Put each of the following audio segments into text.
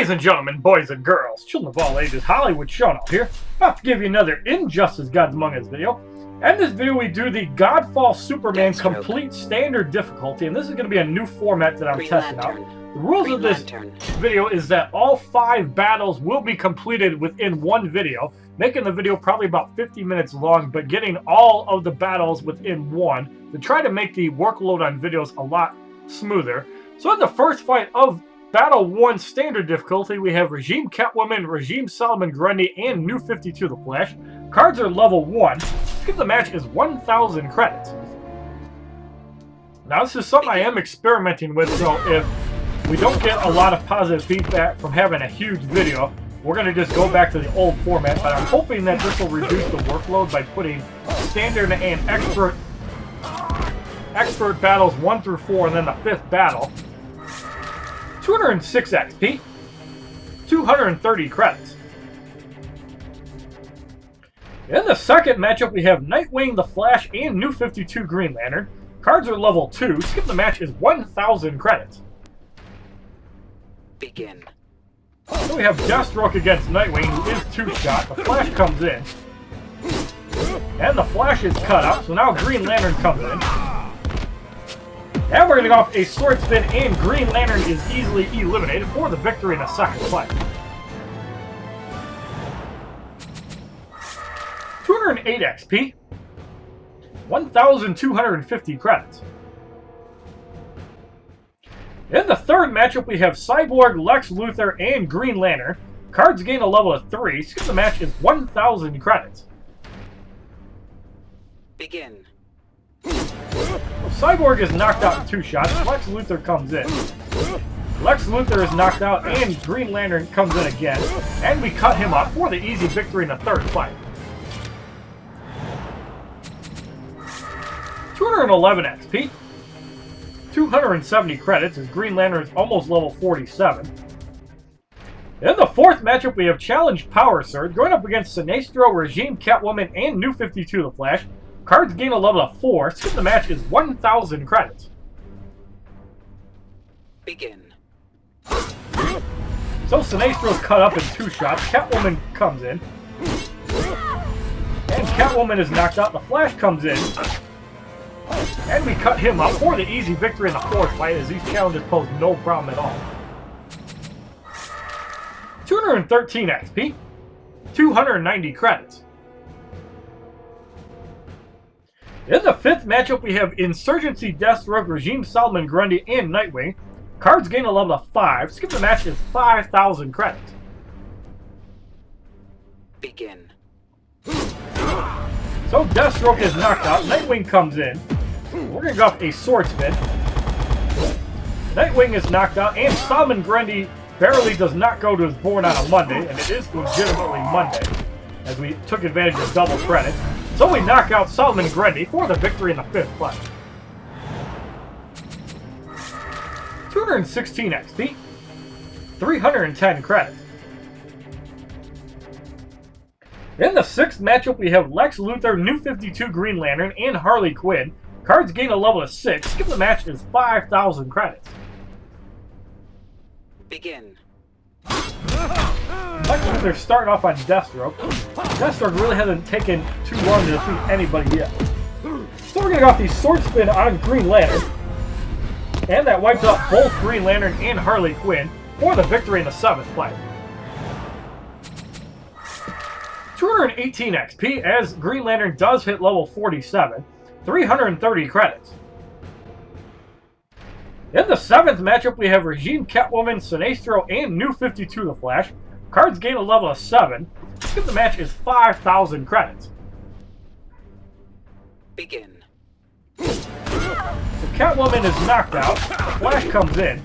Ladies and gentlemen, boys and girls, children of all ages, HollywoodShono here, about to give you another Injustice Gods Among Us video. And in this video we do the Godfall Superman Complete Standard Difficulty, and this is going to be a new format that I'm testing out. The rules of this video is that all 5 battles will be completed within one video, making the video probably about 50 minutes long, but getting all of the battles within one to try to make the workload on videos a lot smoother. So in the first fight of Battle 1 Standard Difficulty, we have Regime Catwoman, Regime Solomon Grundy, and New 52 The Flash. Cards are level 1. Skip the match is 1,000 credits. Now this is something I am experimenting with, so if we don't get a lot of positive feedback from having a huge video, we're going to just go back to the old format, but I'm hoping that this will reduce the workload by putting standard and expert battles 1 through 4, and then the 5th battle. 206 XP, 230 credits. In the second matchup, we have Nightwing, The Flash, and New 52 Green Lantern. Cards are level 2. Skip the match is 1,000 credits. Begin. So we have Deathstroke against Nightwing, who is 2-shot. The Flash comes in. And the Flash is cut out, so now Green Lantern comes in. And we're going to go off a sword spin, and Green Lantern is easily eliminated for the victory in the second fight. 208 XP, 1,250 credits. In the third matchup, we have Cyborg, Lex Luthor, and Green Lantern. Cards gain a level of 3. Skip the match is 1,000 credits. Begin. Cyborg is knocked out in 2 shots. Lex Luthor comes in. Lex Luthor is knocked out, and Green Lantern comes in again. And we cut him up for the easy victory in the third fight. 211 XP. 270 credits, as Green Lantern is almost level 47. In the fourth matchup, we have Challenge Power Surge, going up against Sinestro, Regime Catwoman, and New 52 The Flash. Cards gain a level of 4. Skip the match is 1,000 credits. Begin. So Sinestro's cut up in 2 shots. Catwoman comes in. And Catwoman is knocked out. The Flash comes in. And we cut him up for the easy victory in the fourth fight, as these challenges pose no problem at all. 213 XP. 290 credits. In the fifth matchup, we have Insurgency Deathstroke, Regime Solomon Grundy, and Nightwing. Cards gain a level of 5. Skip the match is 5,000 credits. Begin. So Deathstroke is knocked out. Nightwing comes in. We're going to go off a sword spin. Nightwing is knocked out, and Solomon Grundy barely does not go to his board on a Monday, and it is legitimately Monday, as we took advantage of double credit. So we knock out Solomon Grundy for the victory in the 5th fight. 216 XP, 310 credits. In the 6th matchup, we have Lex Luthor, New 52 Green Lantern, and Harley Quinn. Cards gain a level of 6. Skip the match is 5,000 credits. Begin. Lex Luthor starting off on Deathstroke. Deathstroke really hasn't taken too long to defeat anybody yet. So we're going to go off the sword spin on Green Lantern. And that wipes out both Green Lantern and Harley Quinn for the victory in the 7th fight. 218 XP, as Green Lantern does hit level 47. 330 credits. In the 7th matchup, we have Regime Catwoman, Sinestro, and New 52 The Flash. Cards gain a level of 7. Skip the match is 5,000 credits. Begin. So Catwoman is knocked out. The Flash comes in.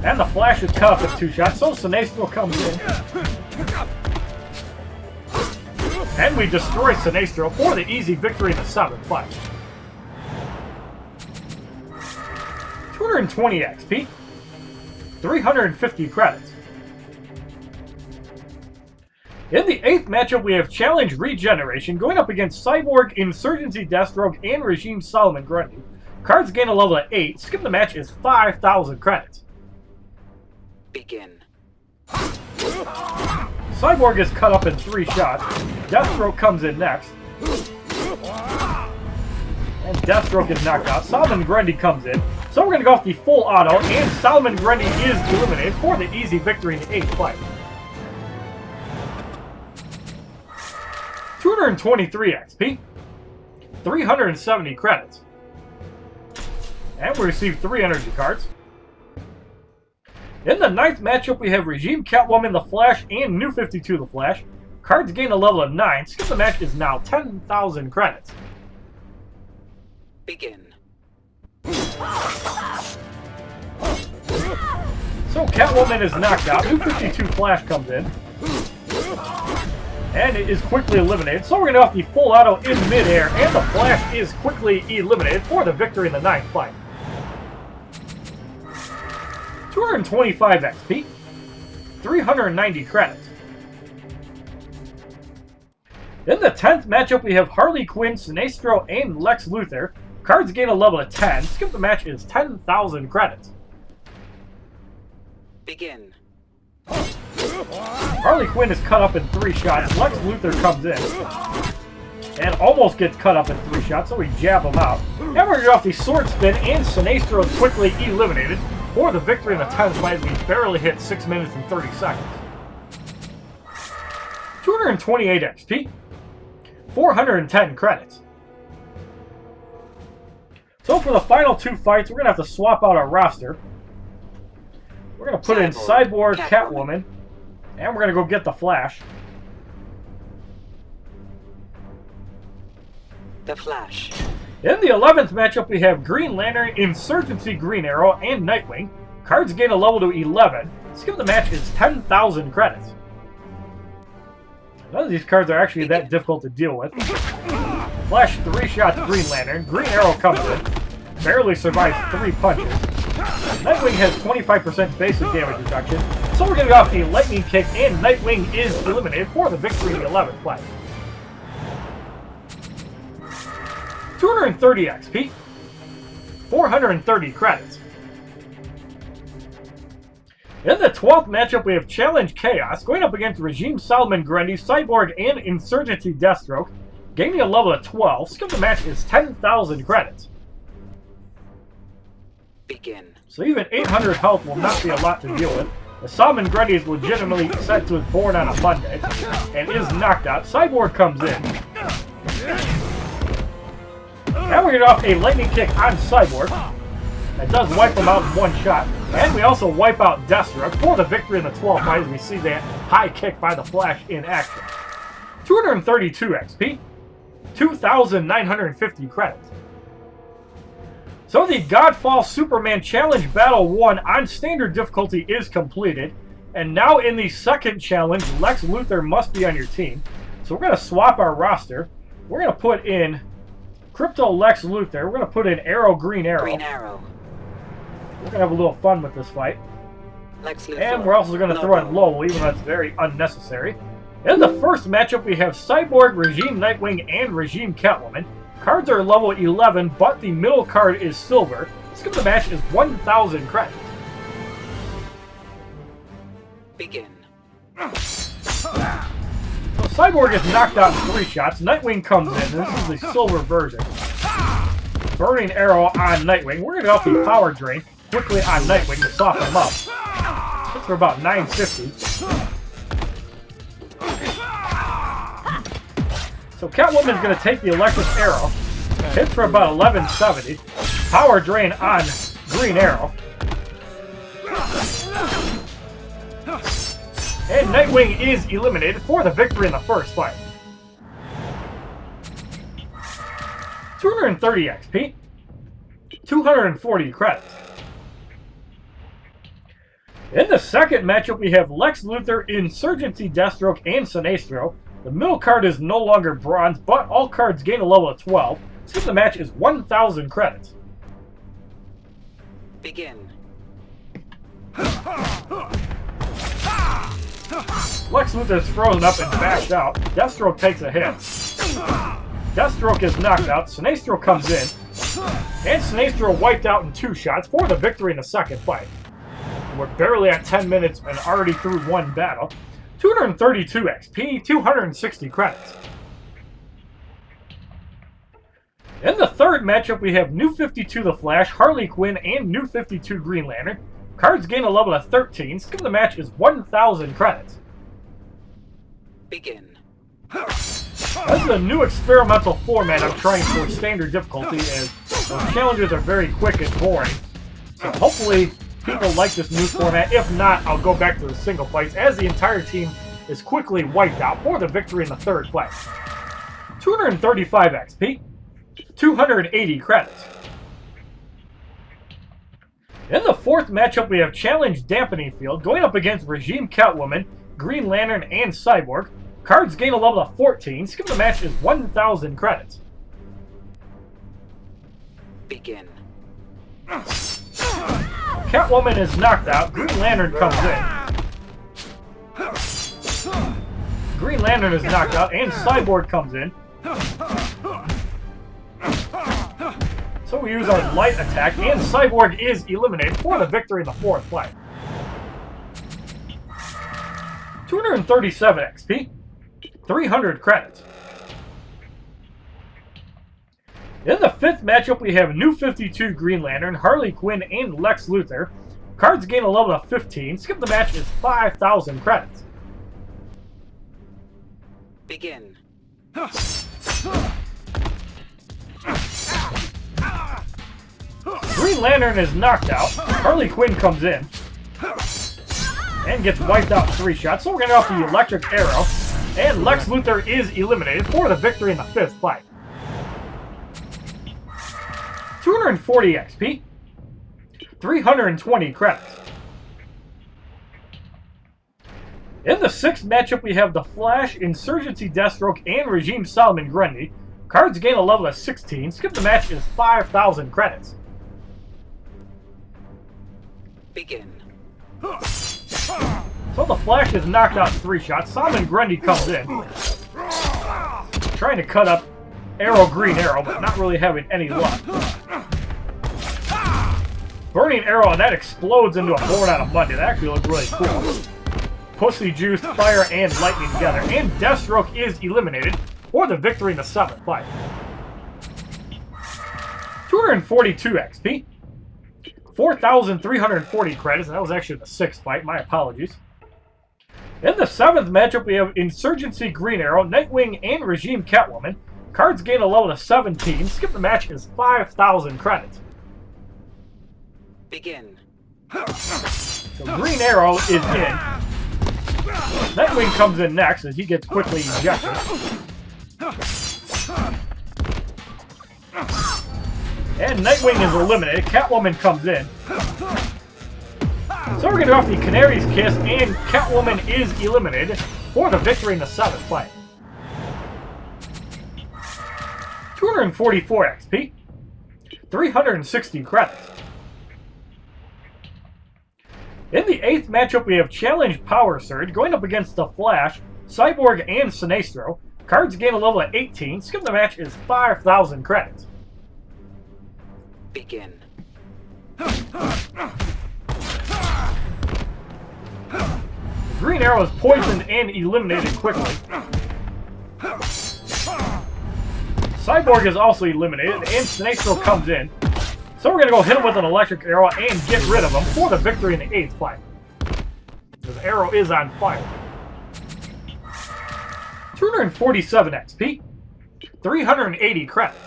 And the Flash is cut up in 2 shots, so Sinestro comes in. And we destroy Sinestro for the easy victory in the 7th fight. 220 XP. 350 credits. In the 8th matchup, we have Challenge Regeneration, going up against Cyborg, Insurgency Deathstroke, and Regime Solomon Grundy. Cards gain a level of 8. Skip the match is 5,000 credits. Begin. Cyborg is cut up in 3 shots. Deathstroke comes in next. And Deathstroke is knocked out. Solomon Grundy comes in. So we're going to go off the full auto, and Solomon Grundy is eliminated for the easy victory in the 8th fight. 223 XP. 370 credits. And we receive 3 energy cards. In the 9th matchup, we have Regime Catwoman, The Flash, and New 52, The Flash. Cards gain a level of 9. Skip the match is now 10,000 credits. Begin. So Catwoman is knocked out. New 52 Flash comes in. And it is quickly eliminated. So we're going to off the full auto in midair. And the Flash is quickly eliminated for the victory in the 9th fight. 225 XP. 390 credits. In the 10th matchup, we have Harley Quinn, Sinestro, and Lex Luthor. Cards gain a level of 10. Skip the match is 10,000 credits. Begin. Harley Quinn is cut up in 3 shots. Lex Luthor comes in and almost gets cut up in 3 shots, so we jab him out. And we're going to go off the sword spin, and Sinestro is quickly eliminated for the victory in the 10th fight. We barely hit 6 minutes and 30 seconds. 228 XP. 410 credits. So for the final 2 fights, we're going to have to swap out our roster. We're going to put in Cyborg, Catwoman, and we're going to go get the Flash. The Flash. In the 11th matchup, we have Green Lantern, Insurgency Green Arrow, and Nightwing. Cards gain a level to 11. Skip the match is 10,000 credits. None of these cards are actually that difficult to deal with. Flash 3 shots Green Lantern. Green Arrow comes in. Barely survives 3 punches. Nightwing has 25% basic damage reduction. So we're going to go off a Lightning Kick, and Nightwing is eliminated for the victory in the 11th fight. 230 XP. 430 credits. In the 12th matchup, we have Challenge Chaos going up against Regime Solomon Grundy, Cyborg, and Insurgency Deathstroke. Gaining a level of 12. Skip the match is 10,000 credits. Begin. So even 800 health will not be a lot to deal with. The Solomon Grundy is legitimately said to have born on a Monday and is knocked out. Cyborg comes in. And we're going to off a Lightning Kick on Cyborg. That does wipe him out in 1 shot. And we also wipe out Deathstroke for the victory in the 12th fight as we see that high kick by the Flash in action. 232 XP. 2,950 credits. So the Godfall Superman Challenge Battle 1 on Standard Difficulty is completed. And now in the 2nd challenge, Lex Luthor must be on your team. So we're going to swap our roster. We're going to put in Crypto Lex Luthor. We're going to put in Arrow Green Arrow. Green Arrow. We're going to have a little fun with this fight. Lex Luthor. And we're also going to throw in Lowell, even though it's very unnecessary. In the 1st matchup, we have Cyborg, Regime Nightwing, and Regime Catwoman. Cards are level 11, but the middle card is silver. Skip the match is 1,000 credits. Begin. So Cyborg is knocked out in 3 shots. Nightwing comes in. This is the silver version. Burning Arrow on Nightwing. We're going to go off the Power Drain quickly on Nightwing to soften him up. Hits for about 950. So Catwoman is going to take the Electric Arrow. Hits for about 1170. Power Drain on Green Arrow. And Nightwing is eliminated for the victory in the 1st fight. 230 XP. 240 credits. In the 2nd matchup, we have Lex Luthor, Insurgency Deathstroke, and Sinestro. The middle card is no longer bronze, but all cards gain a level of 12. Skip the match is 1,000 credits. Begin. Lex Luthor is frozen up and bashed out. Deathstroke takes a hit. Deathstroke is knocked out. Sinestro comes in. And Sinestro wiped out in 2 shots for the victory in the 2nd fight. We're barely at 10 minutes and already through one battle. 232 XP, 260 credits. In the third matchup, we have New 52 The Flash, Harley Quinn, and New 52 Green Lantern. Cards gain a level of 13. Skill of the match is 1,000 credits. Begin. This is a new experimental format I'm trying for standard difficulty, as those challenges are very quick and boring. So hopefully people like this new format. If not, I'll go back to the single fights, as the entire team is quickly wiped out for the victory in the third fight. 235 XP, 280 credits. In the fourth matchup, we have Challenge Dampening Field going up against Regime Catwoman, Green Lantern, and Cyborg. Cards gain a level of 14. Skill of the match is 1,000 credits. Begin. Catwoman is knocked out. Green Lantern comes in. Green Lantern is knocked out, and Cyborg comes in. So we use our light attack, and Cyborg is eliminated for the victory in the fourth fight. 237 XP, 300 credits. In the fifth matchup, we have New 52 Green Lantern, Harley Quinn, and Lex Luthor. Cards gain a level of 15. Skip the match is 5,000 credits. Begin. Green Lantern is knocked out. Harley Quinn comes in and gets wiped out in 3 shots. So we're going to go off the electric arrow. And Lex Luthor is eliminated for the victory in the fifth fight. 240 XP, 320 credits. In the sixth matchup, we have The Flash, Insurgency Deathstroke, and Regime Solomon Grundy. Cards gain a level of 16. Skip the match is 5,000 credits. Begin. So the Flash is knocked out in 3 shots. Solomon Grundy comes in, trying to cut up Green Arrow, but not really having any luck. Burning Arrow, and that explodes into a Born on a Monday. That actually looks really cool. Pussy Juice, Fire, and Lightning together. And Deathstroke is eliminated for the victory in the 7th fight. 242 XP. 4,340 credits, and that was actually the 6th fight. My apologies. In the 7th matchup, we have Insurgency Green Arrow, Nightwing, and Regime Catwoman. Cards gain a level of 17. Skip the match is 5,000 credits. Begin. So Green Arrow is in. Nightwing comes in next as he gets quickly ejected. And Nightwing is eliminated. Catwoman comes in. So we're going to go off the Canary's Kiss, and Catwoman is eliminated for the victory in the 7th fight. 244 XP, 360 credits. In the 8th matchup, we have Challenge Power Surge going up against The Flash, Cyborg, and Sinestro. Cards gain a level of 18. Skip the match is 5,000 credits. Begin. Green Arrow is poisoned and eliminated quickly. Cyborg is also eliminated, and Sinestro comes in. So we're going to go hit him with an electric arrow and get rid of him for the victory in the 8th fight. This arrow is on fire. 247 XP, 380 credits.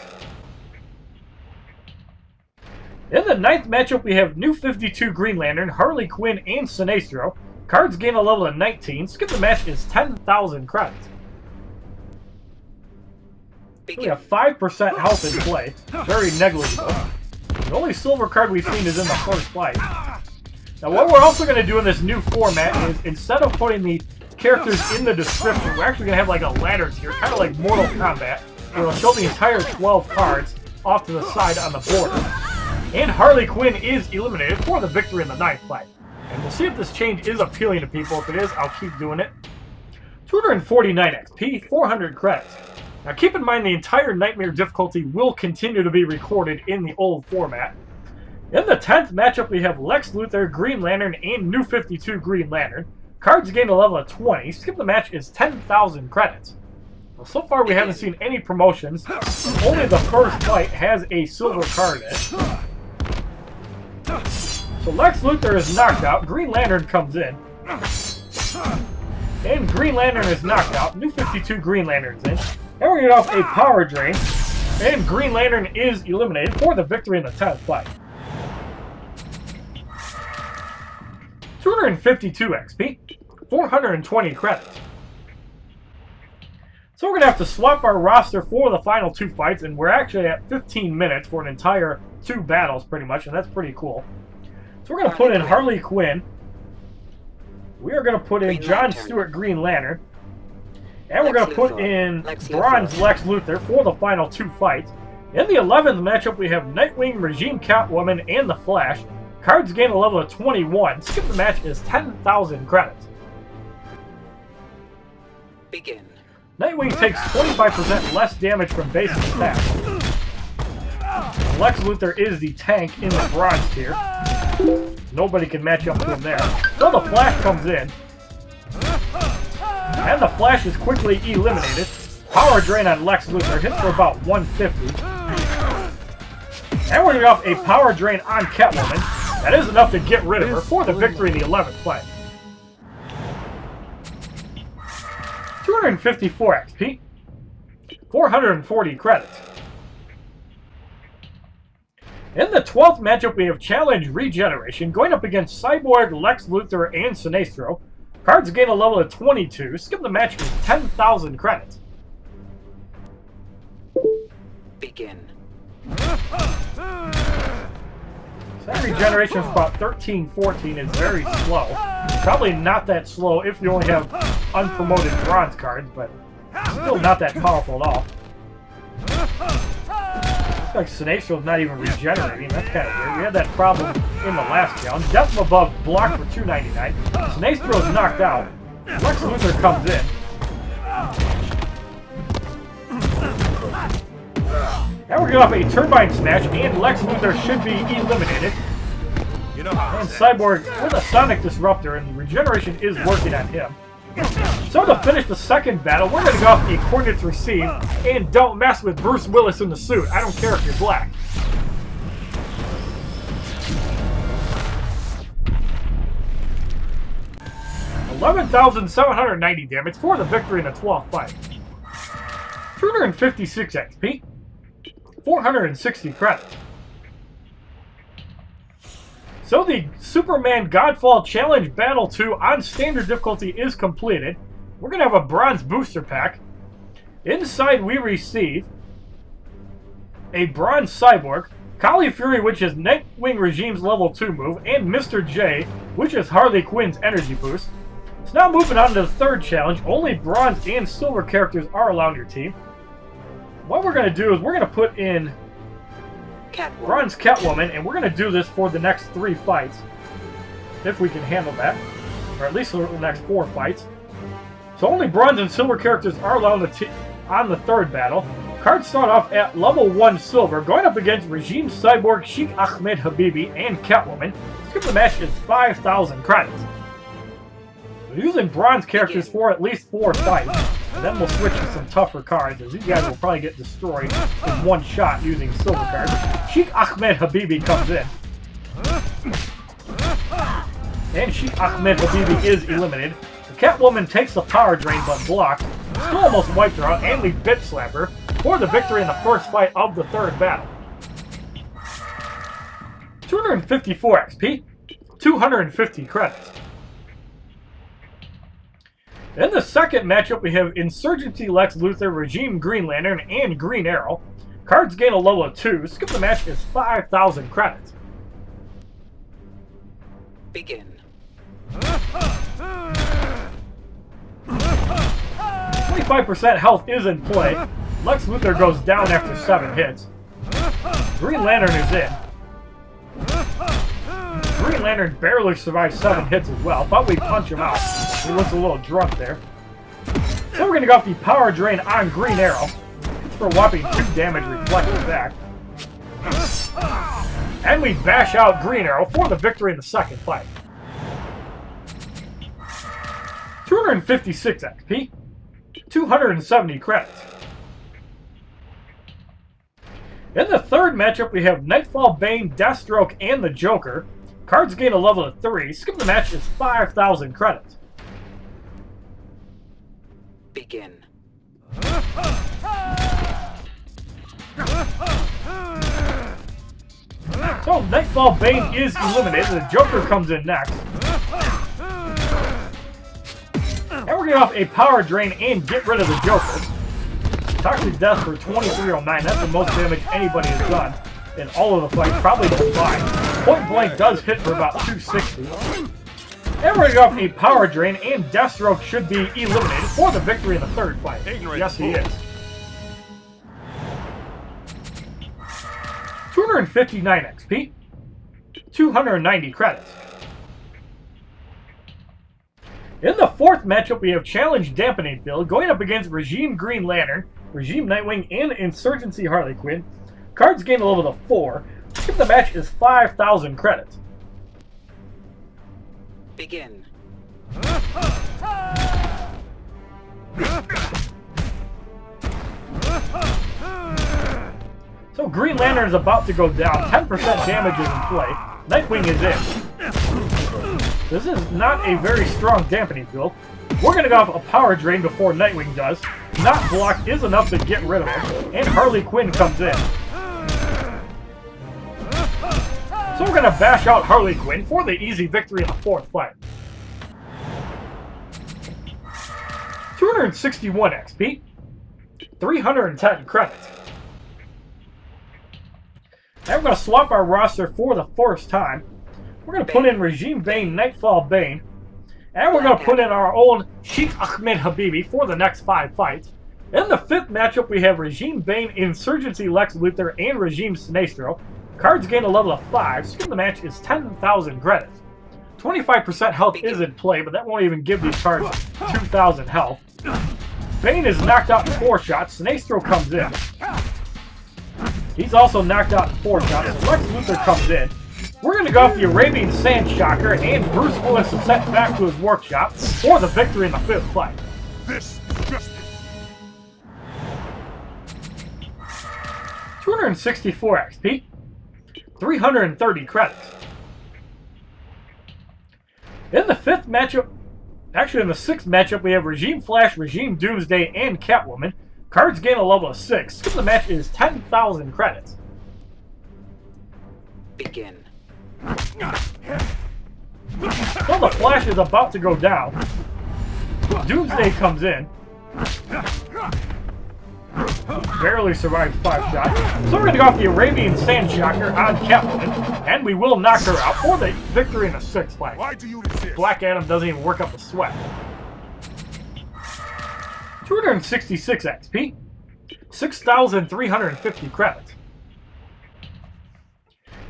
In the 9th matchup, we have New 52 Green Lantern, Harley Quinn, and Sinestro. Cards gain a level of 19. Skip the match is 10,000 credits. We have 5% health in play. Very negligible. The only silver card we've seen is in the first fight. Now what we're also going to do in this new format is, instead of putting the characters in the description, we're actually going to have like a ladder tier, kind of like Mortal Kombat, where it'll show the entire 12 cards off to the side on the border. And Harley Quinn is eliminated for the victory in the 9th fight. And we'll see if this change is appealing to people. If it is, I'll keep doing it. 249 XP, 400 credits. Now keep in mind the entire Nightmare difficulty will continue to be recorded in the old format. In the 10th matchup, we have Lex Luthor, Green Lantern, and New 52 Green Lantern. Cards gain a level of 20. Skip the match is 10,000 credits. Well, so far, we haven't seen any promotions. Only the first fight has a silver card in it. So Lex Luthor is knocked out. Green Lantern comes in. And Green Lantern is knocked out. New 52 Green Lantern's in. And we're going to get off a power drain. And Green Lantern is eliminated for the victory in the 10th fight. 252 XP, 420 credits. So we're going to have to swap our roster for the final 2 fights, and we're actually at 15 minutes for an entire 2 battles, pretty much, and that's pretty cool. So we're going to put in Harley Quinn. We are going to put in John Stewart Green Lantern. And we're going to put in Bronze Lex Luthor for the final 2 fights. In the 11th matchup, we have Nightwing, Regime Catwoman, and The Flash. Cards gain a level of 21. Skip the match is 10,000 credits. Begin. Nightwing takes 25% less damage from basic attacks. Lex Luthor is the tank in the bronze tier. Nobody can match up to him there. So the Flash comes in. And the Flash is quickly eliminated. Power drain on Lex Luthor. Hits for about 150. And we're going to off a power drain on Catwoman. That is enough to get rid of her for the victory in the 11th fight. 254 XP. 440 credits. In the 12th matchup, we have Challenge Regeneration going up against Cyborg, Lex Luthor, and Sinestro. Cards gain a level of 22. Skip the match is 10,000 credits. Begin. That regeneration is about 13-14. It's very slow. Probably not that slow if you only have unpromoted bronze cards, but still not that powerful at all. Looks like Sinestro's not even regenerating. That's kind of weird. We had that problem in the last challenge. Depth above blocked for 299. Sinestro's knocked out. Lex Luthor comes in. Now we're going off a Turbine Smash, and Lex Luthor should be eliminated. And Cyborg with a Sonic Disruptor, and the regeneration is working on him. So to finish the second battle, we're going to go off a Coordinates Receive, and don't mess with Bruce Willis in the suit. I don't care if you're black. $11,790 damage for the victory in the 12th fight. 256 XP. 460 credits. So the Superman Godfall Challenge Battle 2 on Standard Difficulty is completed. We're going to have a Bronze Booster Pack. Inside we receive a Bronze Cyborg, Kali Fury, which is Nightwing Regime's level 2 move, and Mr. J, which is Harley Quinn's energy boost. So now moving on to the third challenge, only Bronze and Silver characters are allowed on your team. What we're going to do is we're going to put in Bronze Catwoman, and we're going to do this for the next 3 fights, if we can handle that, or at least the next 4 fights. So only Bronze and Silver characters are allowed on the third battle. Cards start off at level 1 Silver, going up against Regime Cyborg, Sheikh Ahmed Habibi, and Catwoman. Skip the match is 5,000 credits. We're using Bronze characters for at least 4 fights. And then we'll switch to some tougher cards, as these guys will probably get destroyed in one shot using silver cards. Sheikh Ahmed Habibi comes in. And Sheikh Ahmed Habibi is eliminated. The Catwoman takes the power drain but blocks. Still almost wiped her out, and we bit slap her for the victory in the first fight of the third battle. 254 XP, 250 credits. In the second matchup, we have Insurgency Lex Luthor, Regime Green Lantern, and Green Arrow. Cards gain a level of 2. Skip the match is 5,000 credits. Begin. 25% health is in play. Lex Luthor goes down after 7 hits. Green Lantern is in. Green Lantern barely survived 7 hits as well. Thought we'd punch him out. He looks a little drunk there. So we're going to go off the power drain on Green Arrow. It's for a whopping 2 damage reflected back. And we bash out Green Arrow for the victory in the second fight. 256 XP, 270 credits. In the third matchup, we have Nightfall, Bane, Deathstroke, and the Joker. Cards gain a level of 3. Skip the match is 5,000 credits. Begin. So Nightfall, Bane is eliminated. The Joker comes in next. And we're going to off a Power Drain and get rid of the Joker. Toxic Death for 2309. That's the most damage anybody has done in all of the fights, probably combined. Point Blank does hit for about 260. And we're going to go off a Power Drain, and Deathstroke should be eliminated for the victory in the third fight. Yes, he is. 259 XP, 290 credits. In the fourth matchup, we have Challenge Dampening Field going up against Regime Green Lantern, Regime Nightwing, and Insurgency Harley Quinn. Cards gain a level of 4. Skip the match is 5,000 credits. Begin. So Green Lantern is about to go down. 10% damage is in play. Nightwing is in. This is not a very strong dampening field. We're going to go off a Power Drain before Nightwing does. Not block is enough to get rid of him. And Harley Quinn comes in. So we're going to bash out Harley Quinn for the easy victory in the fourth fight. 261 XP. 310 credits. And we're going to swap our roster for the first time. We're going to put in Regime Bane, Nightfall Bane. And we're going to put in our own Sheikh Ahmed Habibi for the next 5 fights. In the fifth matchup, we have Regime Bane, Insurgency Lex Luthor, and Regime Sinestro. Cards gain a level of 5. Skip the match is 10,000 credits. 25% health is in play, but that won't even give these cards 2,000 health. Bane is knocked out in 4 shots. Sinestro comes in. He's also knocked out in 4 shots. So Lex Luthor comes in. We're going to go off the Arabian Sand Shocker, and Bruce Willis is sent back to his workshop for the victory in the fifth fight. This is justice. 264 XP, 330 credits. In the fifth matchup, actually in the sixth matchup, we have Regime Flash, Regime Doomsday, and Catwoman. Cards gain a level of 6. Skip the match is 10,000 credits. Begin. So the Flash is about to go down. Doomsday comes in. Barely survived 5 shots. So we're going to go off the Arabian Sand Shocker on Catwoman, and we will knock her out for the victory in the sixth fight. Why do you resist? Black Adam doesn't even work up a sweat. 266 XP, 6,350 credits.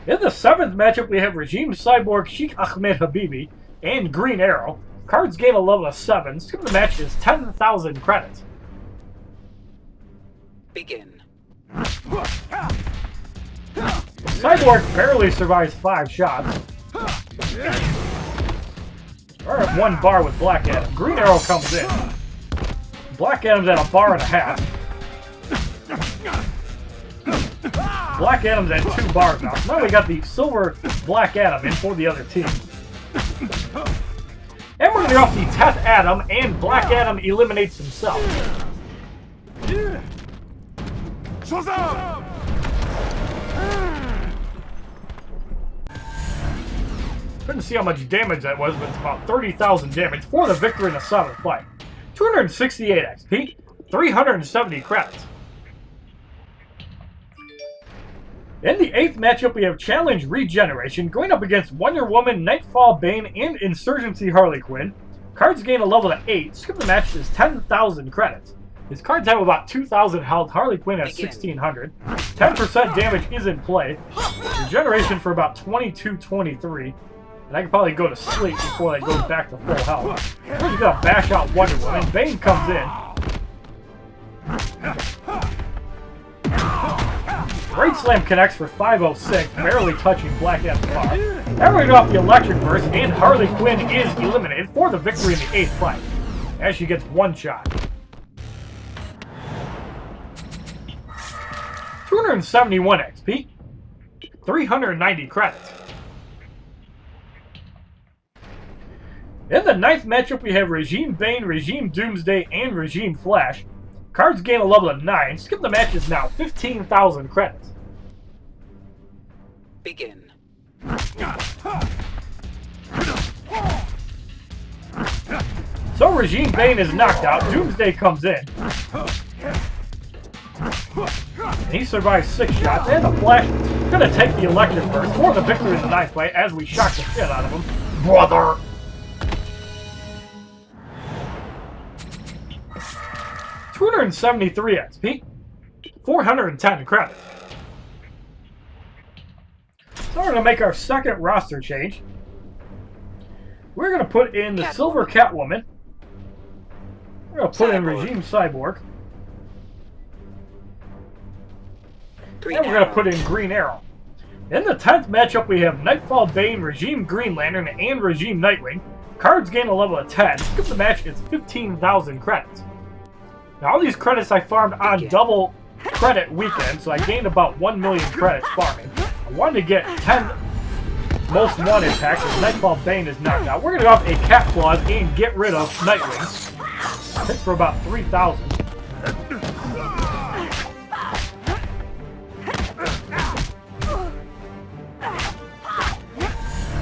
In the seventh matchup, we have Regime Cyborg, Sheikh Ahmed Habibi, and Green Arrow. Cards gain a level of 7. Skip the match is 10,000 credits. Begin. Cyborg barely survives 5 shots. We're at 1 bar with Black Adam. Green Arrow comes in. Black Adam's at a bar and a half. Black Adam's at 2 bars now. So now we got the silver Black Adam in for the other team. And we're going to go off the Teth Adam, and Black Adam eliminates himself. Couldn't see how much damage that was, but it's about 30,000 damage for the victory in the seventh fight. 268 XP, 370 credits. In the eighth matchup, we have Challenge Regeneration going up against Wonder Woman, Nightfall Bane, and Insurgency Harley Quinn. Cards gain a level of 8. Skip the match is 10,000 credits. His cards have about 2,000 health. Harley Quinn has 1,600. 10% damage is in play. Regeneration for about 22-23. And I can probably go to sleep before that goes back to full health. We're just going to bash out Wonder Woman. Bane comes in. Great Slam connects for 506, barely touching Black Adam's bar. Everything off the Electric Burst, and Harley Quinn is eliminated for the victory in the 8th fight, as she gets one shot. 271 XP, 390 credits. In the 9th matchup, we have Regime Bane, Regime Doomsday, and Regime Flash. Cards gain a level of 9. Skip the match is now 15,000 credits. Begin. So Regime Bane is knocked out. Doomsday comes in. And he survives 6 shots. And the Flash is going to take the Electric Burst for the victory in the 9th fight as we shock the shit out of him. Brother! $273 XP, 410 credits. So we're going to make our second roster change. We're going to put in the Silver Catwoman. We're going to put in Regime Cyborg. And we're going to put in Green Arrow. In the 10th matchup, we have Nightfall Bane, Regime Green Lantern, and Regime Nightwing. Cards gain a level of 10. Skip the match, it's 15,000 credits. Now, all these credits I farmed on double credit weekend, so I gained about 1 million credits farming. I wanted to get 10 most wanted packs as Nightfall Bane is knocked out. We're going to go off a Cat Claws and get rid of Nightwing. Hit for about 3,000.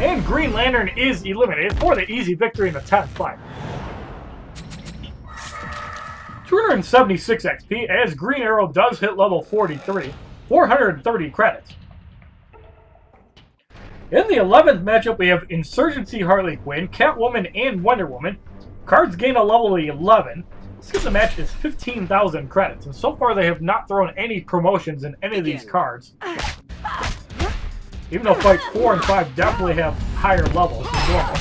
And Green Lantern is eliminated for the easy victory in the 10th fight. 276 XP as Green Arrow does hit level 43, 430 credits. In the 11th matchup, we have Insurgency Harley Quinn, Catwoman, and Wonder Woman. Cards gain a level of 11. Skip the match is 15,000 credits, and so far they have not thrown any promotions in any of these cards. Even though fights 4 and 5 definitely have higher levels than normal.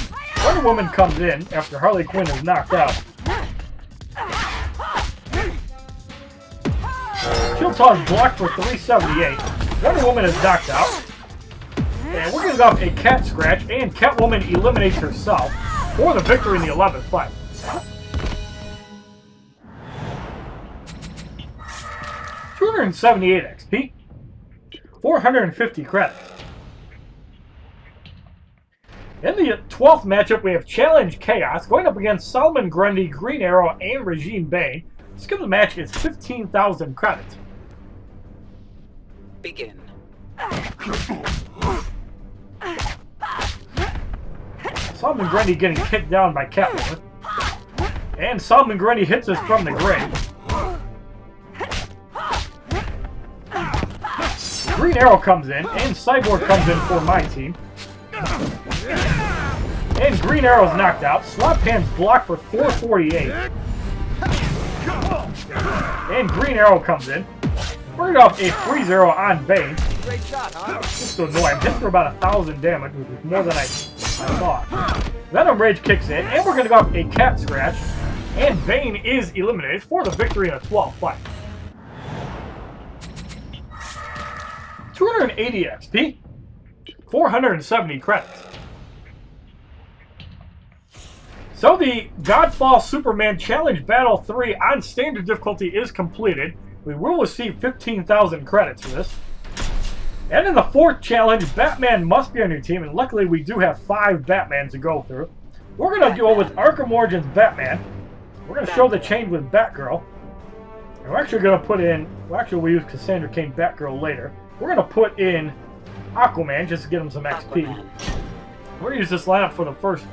Wonder Woman comes in after Harley Quinn is knocked out. Shield Toss blocked for 378. Wonder Woman is knocked out. And we're going to go off a Cat Scratch, and Catwoman eliminates herself for the victory in the 11th fight. $278 XP, 450 credits. In the 12th matchup, we have Challenge Chaos going up against Solomon Grundy, Green Arrow, and Regime Bane. Skip the match is 15,000 credits. Begin. Solomon Grundy getting kicked down by Catwoman. And Solomon Grundy hits us from the grave. Green Arrow comes in, and Cyborg comes in for my team. And Green Arrow's knocked out. Swap Hands blocked for 448. And Green Arrow comes in. We're going to go off a Freeze Arrow on Bane. Great shot, huh? Just to annoy him. Hits for about 1,000 damage, which is more than I thought. Venom Rage kicks in, and we're going to go off a Cat Scratch. And Bane is eliminated for the victory in a 12th fight. 280 XP, 470 credits. So the Godfall Superman Challenge Battle 3 on Standard Difficulty is completed. We will receive 15,000 credits for this. And in the 4th challenge, Batman must be on your team, and luckily we do have 5 Batmans to go through. We're going to go with Arkham Origins Batman. We're going to show the change with Batgirl. And we're actually going to put in, well actually we'll use Cassandra Cain Batgirl later. We're going to put in Aquaman just to get him some XP. We're going to use this lineup for the first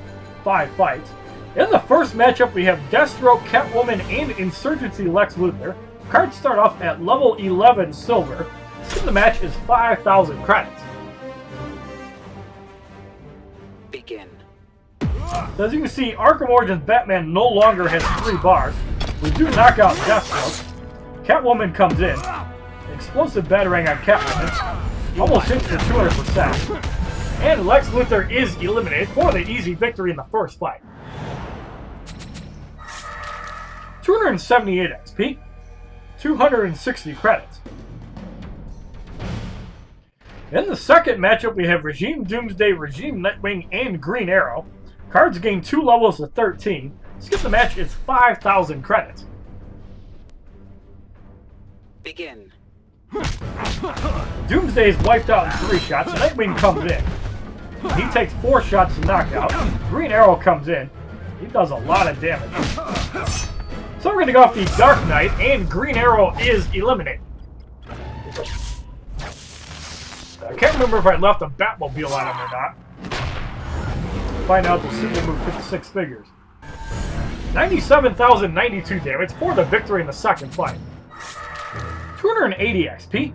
5 fights. In the first matchup, we have Deathstroke, Catwoman, and Insurgency Lex Luthor. Cards start off at level 11 silver. Skip the match is 5,000 credits. Begin. So as you can see, Arkham Origins Batman no longer has 3 bars. We do knock out Deathstroke. Catwoman comes in. Explosive Batarang on Catwoman. Almost hits for 200%. And Lex Luthor is eliminated for the easy victory in the first fight. 278 XP, 260 credits. In the second matchup, we have Regime Doomsday, Regime Nightwing, and Green Arrow. Cards gain 2 levels of 13. Skip the match is 5,000 credits. Begin. Doomsday is wiped out in 3 shots. Nightwing comes in. He takes 4 shots to knock out. Green Arrow comes in. He does a lot of damage. So we're going to go off the Dark Knight, and Green Arrow is eliminated. I can't remember if I left a Batmobile on him or not. Find out the super move hit 6 figures. 97,092 damage for the victory in the second fight. 280 XP.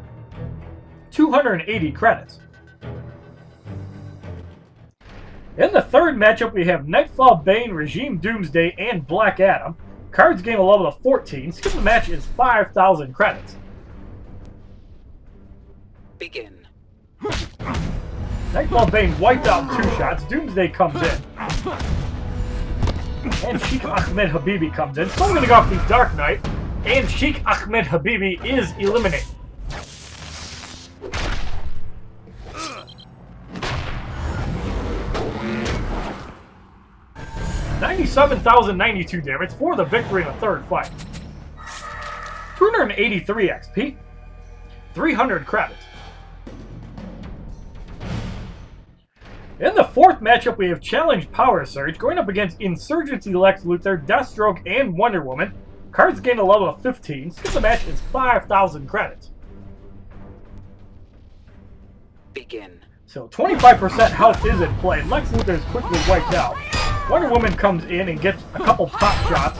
280 credits. In the third matchup, we have Nightfall Bane, Regime Doomsday, and Black Adam. Cards gain a level of 14. Skip the match is 5,000 credits. Begin. Nightfall Bane wiped out in 2 shots. Doomsday comes in. And Sheikh Ahmed Habibi comes in. So we're going to go off the Dark Knight. And Sheikh Ahmed Habibi is eliminated. $97,092 damage for the victory in the third fight. 283 XP. 300 credits. In the fourth matchup, we have Challenge Power Surge going up against Insurgency Lex Luthor, Deathstroke, and Wonder Woman. Cards gain a level of 15. Skip the match is 5,000 credits. Begin. So 25% health is in play. Lex Luthor is quickly wiped out. Wonder Woman comes in and gets a couple pop shots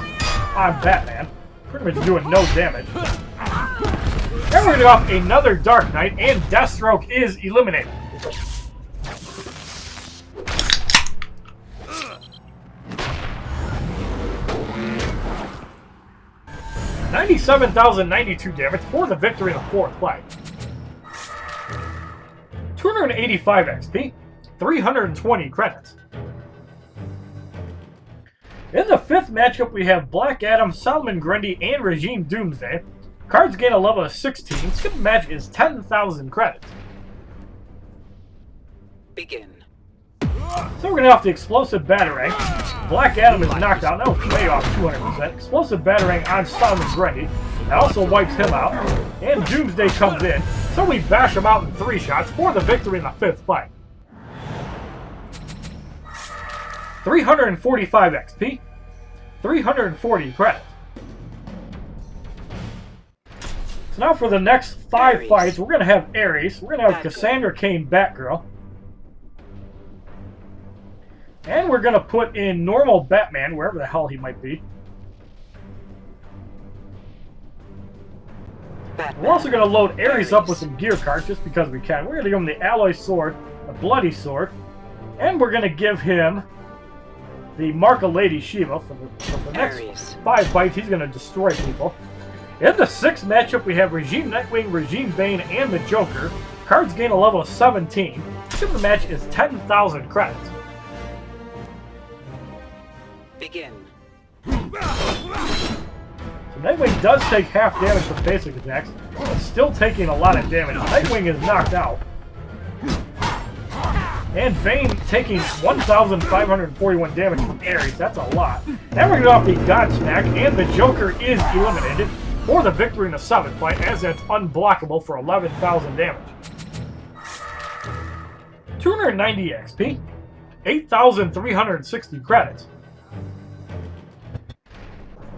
on Batman. Pretty much doing no damage. And we're going to go off another Dark Knight, and Deathstroke is eliminated. $97,092 damage for the victory in the fourth fight. 285 XP, 320 credits. In the fifth matchup, we have Black Adam, Solomon Grundy, and Regime Doomsday. Cards gain a level of 16. Skip the match is 10,000 credits. Begin. So we're going to have the Explosive Batarang. Black Adam is knocked out. That was way off 200%. Explosive Batarang on Solomon Grundy. That also wipes him out. And Doomsday comes in. So we bash him out in 3 shots for the victory in the fifth fight. 345 XP. 340 credits. So now for the next 5 fights, we're going to have Ares. We're going to have Cassandra Cain, Batgirl. And we're going to put in normal Batman, wherever the hell he might be. We're also going to load Ares up with some gear cards, just because we can. We're going to give him the Alloy Sword, the Bloody Sword, and we're going to give him the Mark of Lady Shiva. For the next 5 fights, he's going to destroy people. In the sixth matchup, we have Regime Nightwing, Regime Bane, and the Joker. Cards gain a level of 17. Super match is 10,000 credits. Begin. So Nightwing does take half damage from basic attacks, but still taking a lot of damage. Nightwing is knocked out. And Bane taking 1,541 damage from Ares. That's a lot. Now we're going to go off the Godsmack, and the Joker is eliminated for the victory in the seventh fight, as that's unblockable for 11,000 damage. 290 XP, 8,360 credits.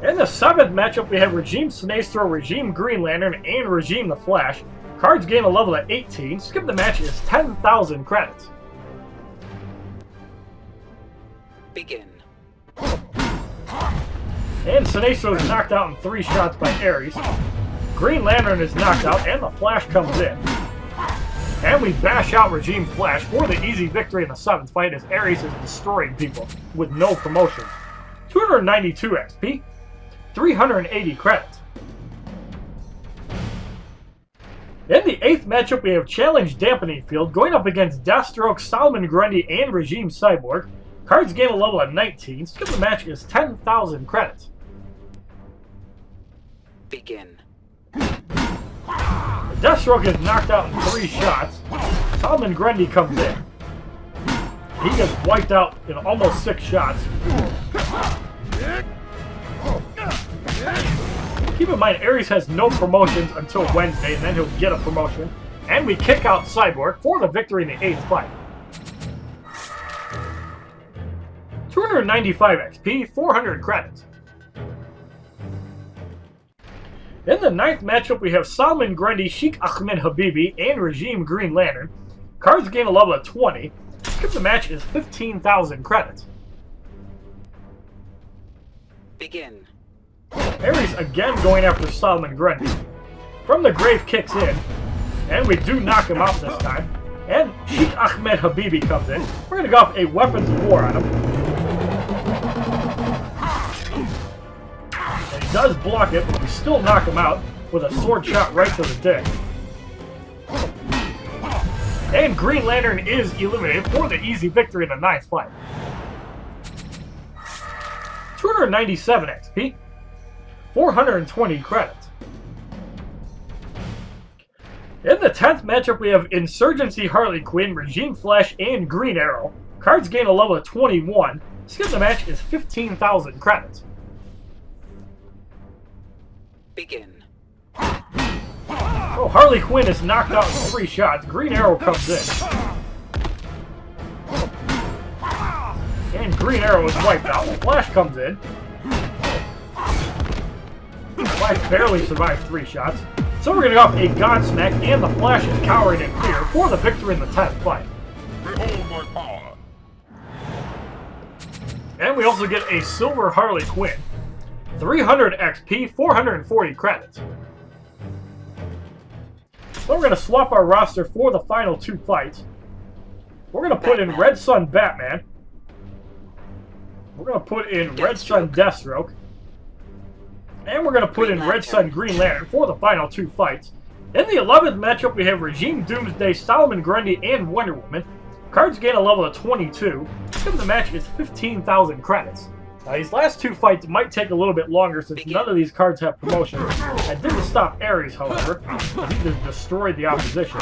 In the seventh matchup, we have Regime Sinestro, Regime Green Lantern, and Regime the Flash. Cards gain a level at 18. Skip the match is 10,000 credits. Begin. And Sinestro is knocked out in 3 shots by Ares. Green Lantern is knocked out, and the Flash comes in. And we bash out Regime Flash for the easy victory in the seventh fight, as Ares is destroying people with no promotion. 292 XP. 380 credits. In the eighth matchup, we have Challenge Dampening Field going up against Deathstroke, Solomon Grundy, and Regime Cyborg. Cards gain a level at 19. Skip the match is 10,000 credits. Begin. Deathstroke is knocked out in 3 shots. Solomon Grundy comes in. He gets wiped out in almost 6 shots. Keep in mind, Ares has no promotions until Wednesday, and then he'll get a promotion. And we kick out Cyborg for the victory in the 8th fight. 295 XP, 400 credits. In the 9th matchup, we have Solomon Grundy, Sheikh Ahmed Habibi, and Regime Green Lantern. Cards gain a level of 20. Skip the match is 15,000 credits. Begin. Ares again going after Solomon Grundy. From the grave kicks in, and we do knock him out this time. And Sheikh Ahmed Habibi comes in. We're going to go off a weapons of war on him. And he does block it, but we still knock him out with a sword shot right to the dick. And Green Lantern is eliminated for the easy victory in the 9th fight. 297 XP, 420 credits. In the 10th matchup, we have Insurgency Harley Quinn, Regime Flash, and Green Arrow. Cards gain a level of 21. Skip the match is 15,000 credits. Begin. Oh, Harley Quinn is knocked out in 3 shots. Green Arrow comes in. And Green Arrow is wiped out. Flash comes in. Flash barely survived 3 shots. So we're going to go off a Godsmack, and the Flash is cowering in fear for the victory in the 10th fight. Behold my power. And we also get a Silver Harley Quinn. 300 XP, 440 credits. So we're going to swap our roster for the final 2 fights. We're going to put in Red Sun Batman. We're going to put in Red Sun Deathstroke. And we're going to put in Red Sun Green Lantern for the final 2 fights. In the 11th matchup, we have Regime Doomsday, Solomon Grundy, and Wonder Woman. Cards gain a level of 22. Skip the match is 15,000 credits. Now, these last 2 fights might take a little bit longer since none of these cards have promotions. I didn't stop Ares, however, as he just destroyed the opposition.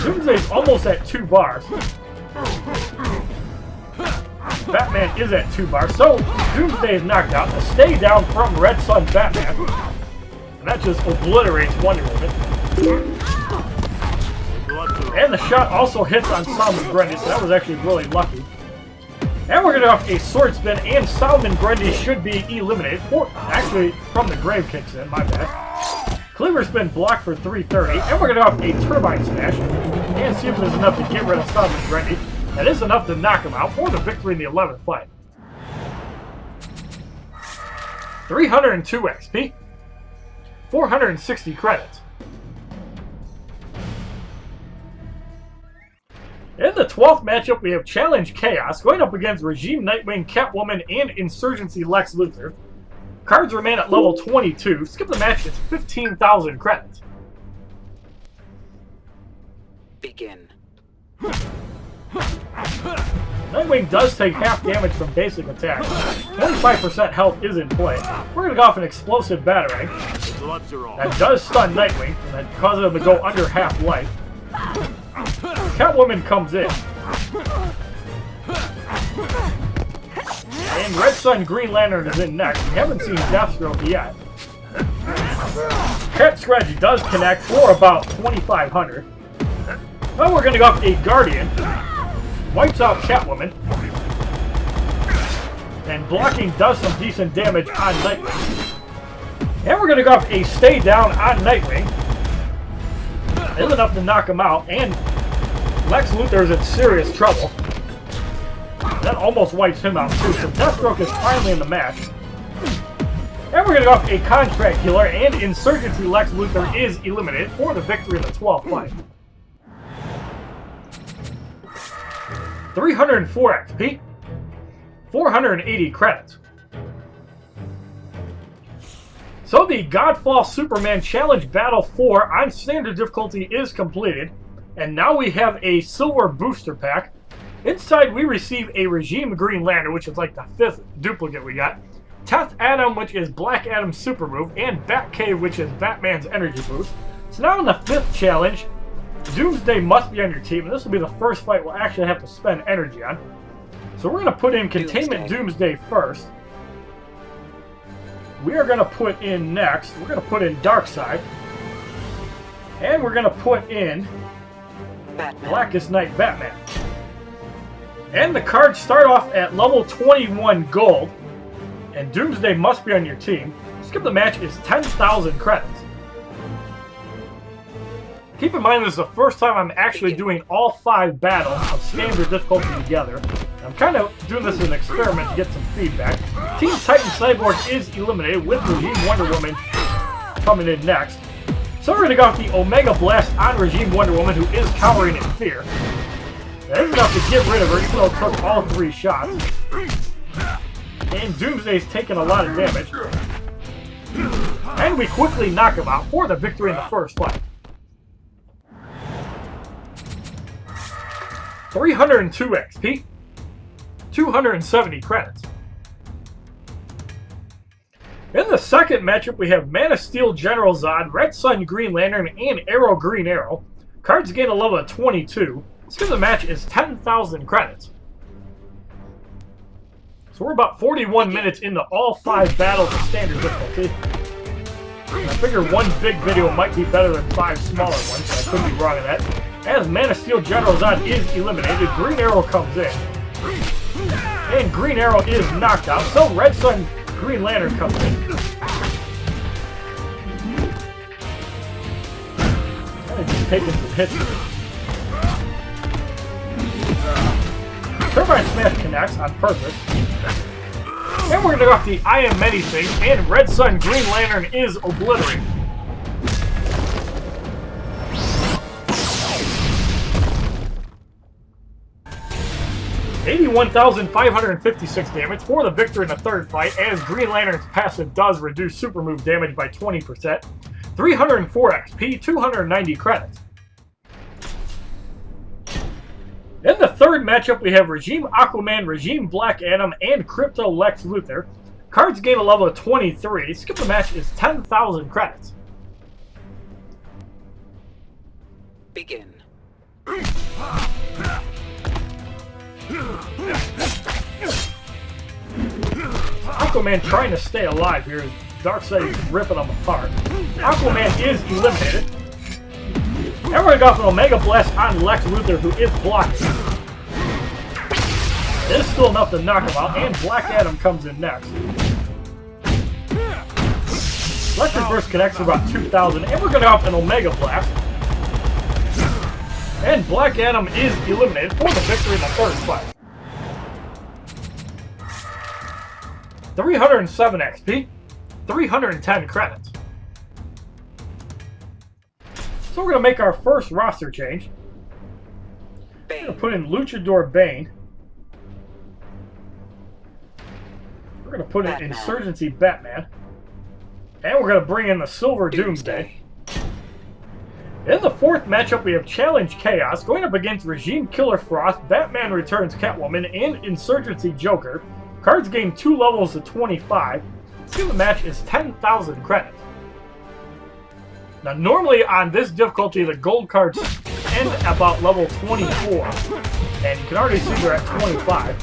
Doomsday's almost at 2 bars. Batman is at 2 bars, so Doomsday is knocked out. A stay down from Red Sun Batman. And that just obliterates Wonder Woman. And the shot also hits on Solomon Grundy, so that was actually really lucky. And we're going to have a sword spin, and Solomon Grundy should be eliminated. Actually, from the grave kicks in, my bad. Cleaver spin blocked for 330, and we're going to have a turbine smash. And see if there's enough to get rid of Solomon Grundy. That is enough to knock him out for the victory in the 11th fight. 302 XP, 460 credits. In the 12th matchup, we have Challenge Chaos going up against Regime Nightwing, Catwoman, and Insurgency Lex Luthor. Cards remain at level 22. Skip the match, it's 15,000 credits. Begin. Nightwing does take half damage from basic attacks. 25% health is in play. We're going to go off an explosive batarang. That does stun Nightwing, and that causes him to go under half life. Catwoman comes in. And Red Sun Green Lantern is in next. We haven't seen Deathstroke yet. Cat Scratch does connect for about 2,500. Now we're going to go up a Guardian. Wipes out Catwoman. And blocking does some decent damage on Nightwing. And we're going to go up a Stay Down on Nightwing. Is enough to knock him out. And Lex Luthor is in serious trouble. That almost wipes him out too. So Deathstroke is finally in the match. And we're going to go up a Contract Killer. And Insurgency Lex Luthor is eliminated for the victory in the 12th fight. 304 XP, 480 credits. So the Godfall Superman Challenge Battle 4 on Standard Difficulty is completed, and now we have a Silver Booster Pack. Inside we receive a Regime Green Lantern, which is like the 5th duplicate we got, Teth Adam, which is Black Adam's super move, and Batcave, which is Batman's energy boost. So now in the 5th challenge, Doomsday must be on your team, and this will be the first fight we'll actually have to spend energy on. So we're going to put in Containment Doomsday first. We are going to put in next, we're going to put in Darkseid. And we're going to put in Batman. Blackest Night Batman. And the cards start off at level 21 gold. And Doomsday must be on your team. Skip the match is 10,000 credits. Keep in mind this is the first time I'm actually doing all 5 battles of standard difficulty together. I'm kind of doing this as an experiment to get some feedback. Team Titan Cyborg is eliminated with Regime Wonder Woman coming in next. So we're going to go with the Omega Blast on Regime Wonder Woman, who is cowering in fear. That is enough to get rid of her, even though it took all 3 shots. And Doomsday's taking a lot of damage. And we quickly knock him out for the victory in the first fight. 302 XP. 270 credits. In the second matchup, we have Man of Steel General Zod, Red Sun Green Lantern, and Arrow Green Arrow. Cards gain a level of 22. Skip the match is 10,000 credits. So we're about 41 minutes into all 5 battles of standard difficulty. I figure one big video might be better than 5 smaller ones, I could be wrong on that. As Man of Steel General Zod is eliminated, Green Arrow comes in. And Green Arrow is knocked out, so Red Sun Green Lantern comes in. Just taking some hits. Turbine Smash connects on purpose. And we're going to go off the I Am Many Things, and Red Sun Green Lantern is obliterated. $81,556 damage for the victor in the third fight, as Green Lantern's passive does reduce super move damage by 20%. 304 XP, 290 credits. In the third matchup, we have Regime Aquaman, Regime Black Adam, and Crypto Lex Luthor. Cards gain a level of 23. Skip the match is 10,000 credits. Begin. Aquaman trying to stay alive here as Darkseid is ripping them apart. Aquaman is eliminated. And we're going to go for an Omega Blast on Lex Luthor, who is blocking. It is still enough to knock him out, and Black Adam comes in next. Electric Burst connects for about 2,000, and we're going to go for an Omega Blast. And Black Adam is eliminated for the victory in the third fight. 307 XP, 310 credits. So we're going to make our first roster change. We're going to put in Luchador Bane. We're going to put in Insurgency Batman. And we're going to bring in the Silver Doomsday. In the fourth matchup, we have Challenge Chaos, going up against Regime Killer Frost, Batman Returns Catwoman, and Insurgency Joker. Cards gain 2 levels to 25. The match is 10,000 credits. Now, normally on this difficulty, the gold cards end about level 24, and you can already see they're at 25.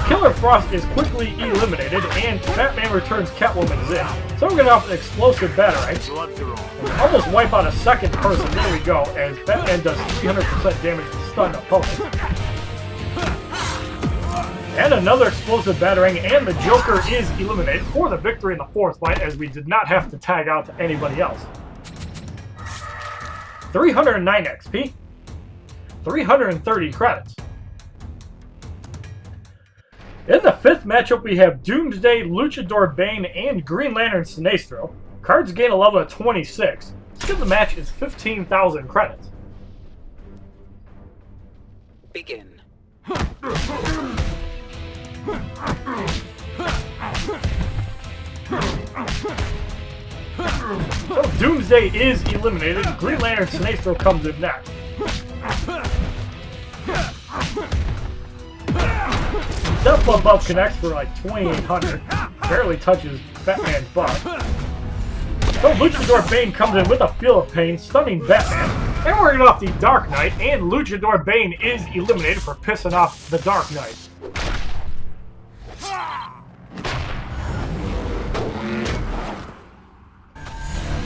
Killer Frost is quickly eliminated, and Batman Returns Catwoman is in. So we're going to have an Explosive Batarang. Almost wipe out a second person. There we go, as Batman does 300% damage to stun opponents. And another Explosive Batarang, and the Joker is eliminated for the victory in the fourth fight, as we did not have to tag out to anybody else. 309 XP, 330 credits. In the fifth matchup, we have Doomsday, Luchador Bane, and Green Lantern Sinestro. Cards gain a level of 26. Skip the match is 15,000 credits. Begin. So Doomsday is eliminated. Green Lantern Sinestro comes in next. step above connects for like 2,800. Barely touches Batman's butt. So Luchador Bane comes in with a feel of pain, stunning Batman. And we're going off the Dark Knight, and Luchador Bane is eliminated for pissing off the Dark Knight.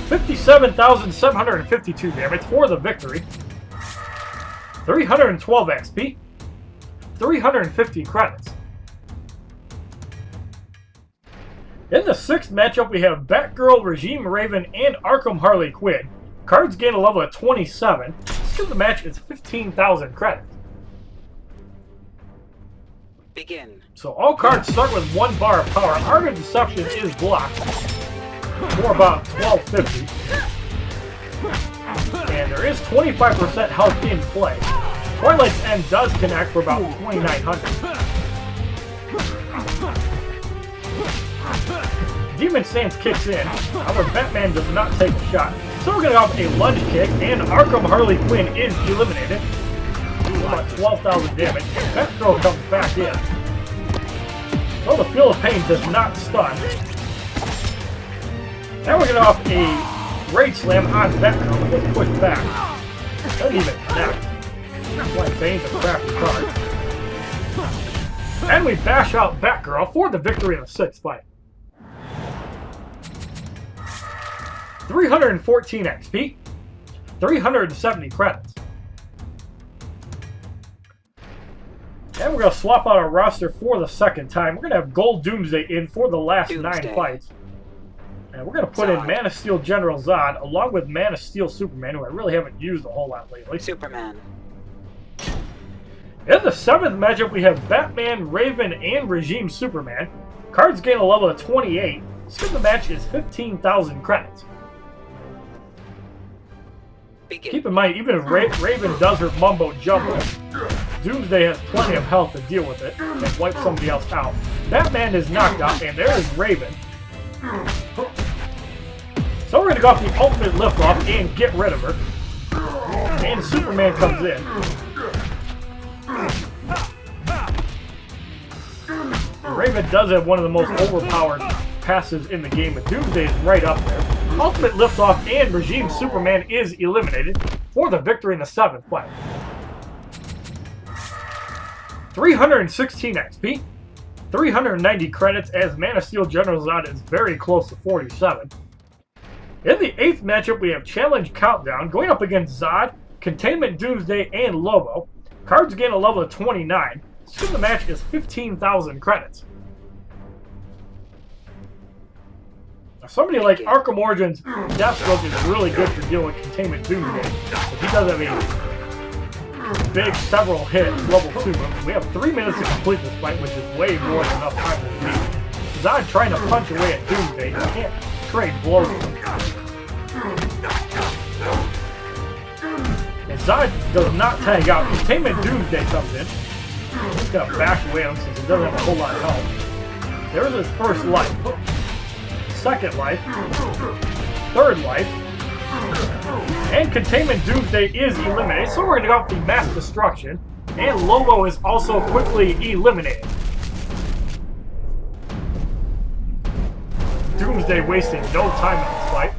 $57,752 damage for the victory. 312 XP. 350 credits. In the sixth matchup, we have Batgirl, Regime Raven, and Arkham Harley Quinn. Cards gain a level of 27. Skill of the match is 15,000 credits. Begin. So all cards start with 1 bar of power. Art of Deception is blocked for about 1250. And there is 25% health in play. Twilight's End does connect for about 2,900. Demon Stance kicks in. However, Batman does not take a shot. So we're going to have a lunge kick, and Arkham Harley Quinn is eliminated. About 12,000 damage, and Batgirl comes back in. So the Feel of Pain does not stun. Now we're going to have a Rage Slam on Batgirl, but gets pushed back. Doesn't even connect. That's why Bane's a crappy card. And we bash out Batgirl for the victory in the sixth fight. 314 XP, 370 credits. And we're going to swap out our roster for the second time. We're going to have Gold Doomsday in for the last 9 fights. And we're going to put in Man of Steel General Zod along with Man of Steel Superman, who I really haven't used a whole lot lately. Superman. In the seventh matchup, we have Batman, Raven, and Regime Superman. Cards gain a level of 28. Skill of the match is 15,000 credits. Keep in mind, even if Raven does her mumbo jumbo, Doomsday has plenty of health to deal with it and wipe somebody else out. Batman is knocked out, and there is Raven. So we're going to go off the ultimate lift-off and get rid of her. And Superman comes in. Raven does have one of the most overpowered passes in the game, but Doomsday is right up there. Ultimate Liftoff and Regime Superman is eliminated for the victory in the seventh fight. 316 XP, 390 credits as Man of Steel General Zod is very close to 47. In the eighth matchup, we have Challenge Countdown going up against Zod, Containment Doomsday, and Lobo. Cards gain a level of 29. Skill of the match is 15,000 credits. Now, somebody like Arkham Origins Deathstroke is really good for dealing with Containment Doomsday. But he does have a big several hit level 2 move. We have 3 minutes to complete this fight, which is way more than enough time to beat. Zod trying to punch away at Doomsday. He can't trade blows with him. And Zod does not tag out. Containment Doomsday comes in. He's going to bash away him since he doesn't have a whole lot of health. There's his first life. Second life. Third life. And Containment Doomsday is eliminated. So we're going to go off the Mass Destruction. And Lobo is also quickly eliminated. Doomsday wasting no time in this fight.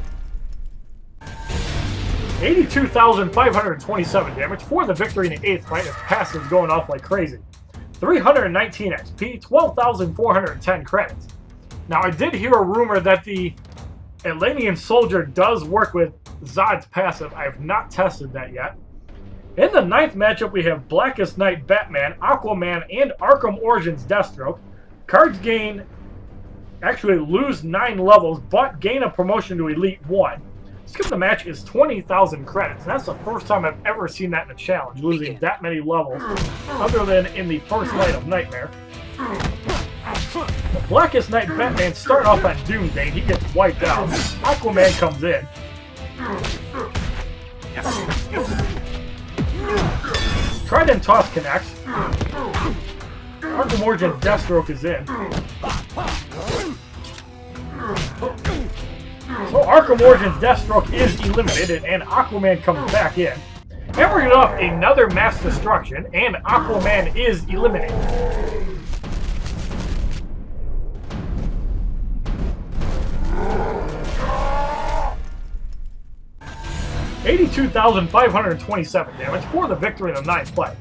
82,527 damage for the victory in the 8th fight. His pass is going off like crazy. 319 XP, 12,410 credits. Now, I did hear a rumor that the Atlantean Soldier does work with Zod's passive. I have not tested that yet. In the 9th matchup, we have Blackest Night Batman, Aquaman, and Arkham Origins Deathstroke. Cards actually lose 9 levels, but gain a promotion to Elite 1. Skill of the match is 20,000 credits. And that's the first time I've ever seen that in a challenge, losing that many levels, other than in the first night of Nightmare. The Blackest Night Batman start off on Doomsday, he gets wiped out. Aquaman comes in. Trident Toss connects. Arkham Origins Deathstroke is in. So Arkham Origins Deathstroke is eliminated, and Aquaman comes back in. And we're going to off another Mass Destruction, and Aquaman is eliminated. 82,527 damage for the victory in the 9th fight.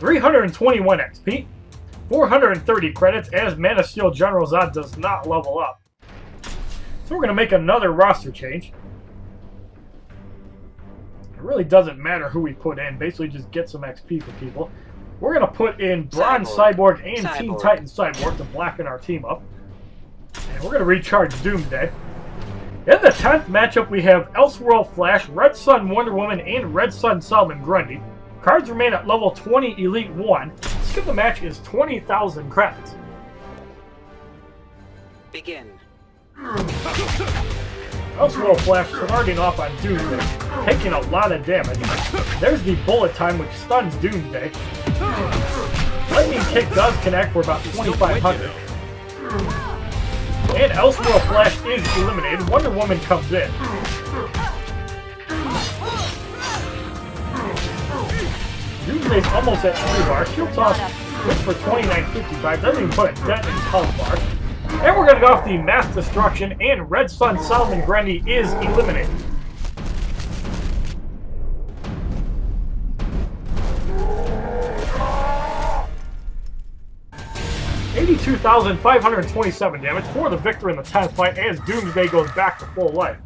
321 XP, 430 credits as Man of Steel General Zod does not level up. So we're going to make another roster change. It really doesn't matter who we put in, basically just get some XP for people. We're going to put in Bronze Cyborg and Teen Titan Cyborg to blacken our team up. And we're going to recharge Doomsday. In the 10th matchup, we have Elseworld Flash, Red Sun Wonder Woman, and Red Sun Solomon Grundy. Cards remain at level 20 Elite 1. Skip the match is 20,000 credits. Begin. Elseworld Flash starting off on Doomsday, taking a lot of damage. There's the bullet time which stuns Doomsday. Lightning Kick does connect for about 2,500. And Elseworld Flash is eliminated. Wonder Woman comes in. Doomsday's almost at 3 bar. Shield Toss hits for 29.55. Doesn't even put a dent in his health bar. And we're going to go off the Mass Destruction, and Red Sun Solomon Grundy is eliminated. $82,527 damage for the victory in the 10th fight as Doomsday goes back to full life.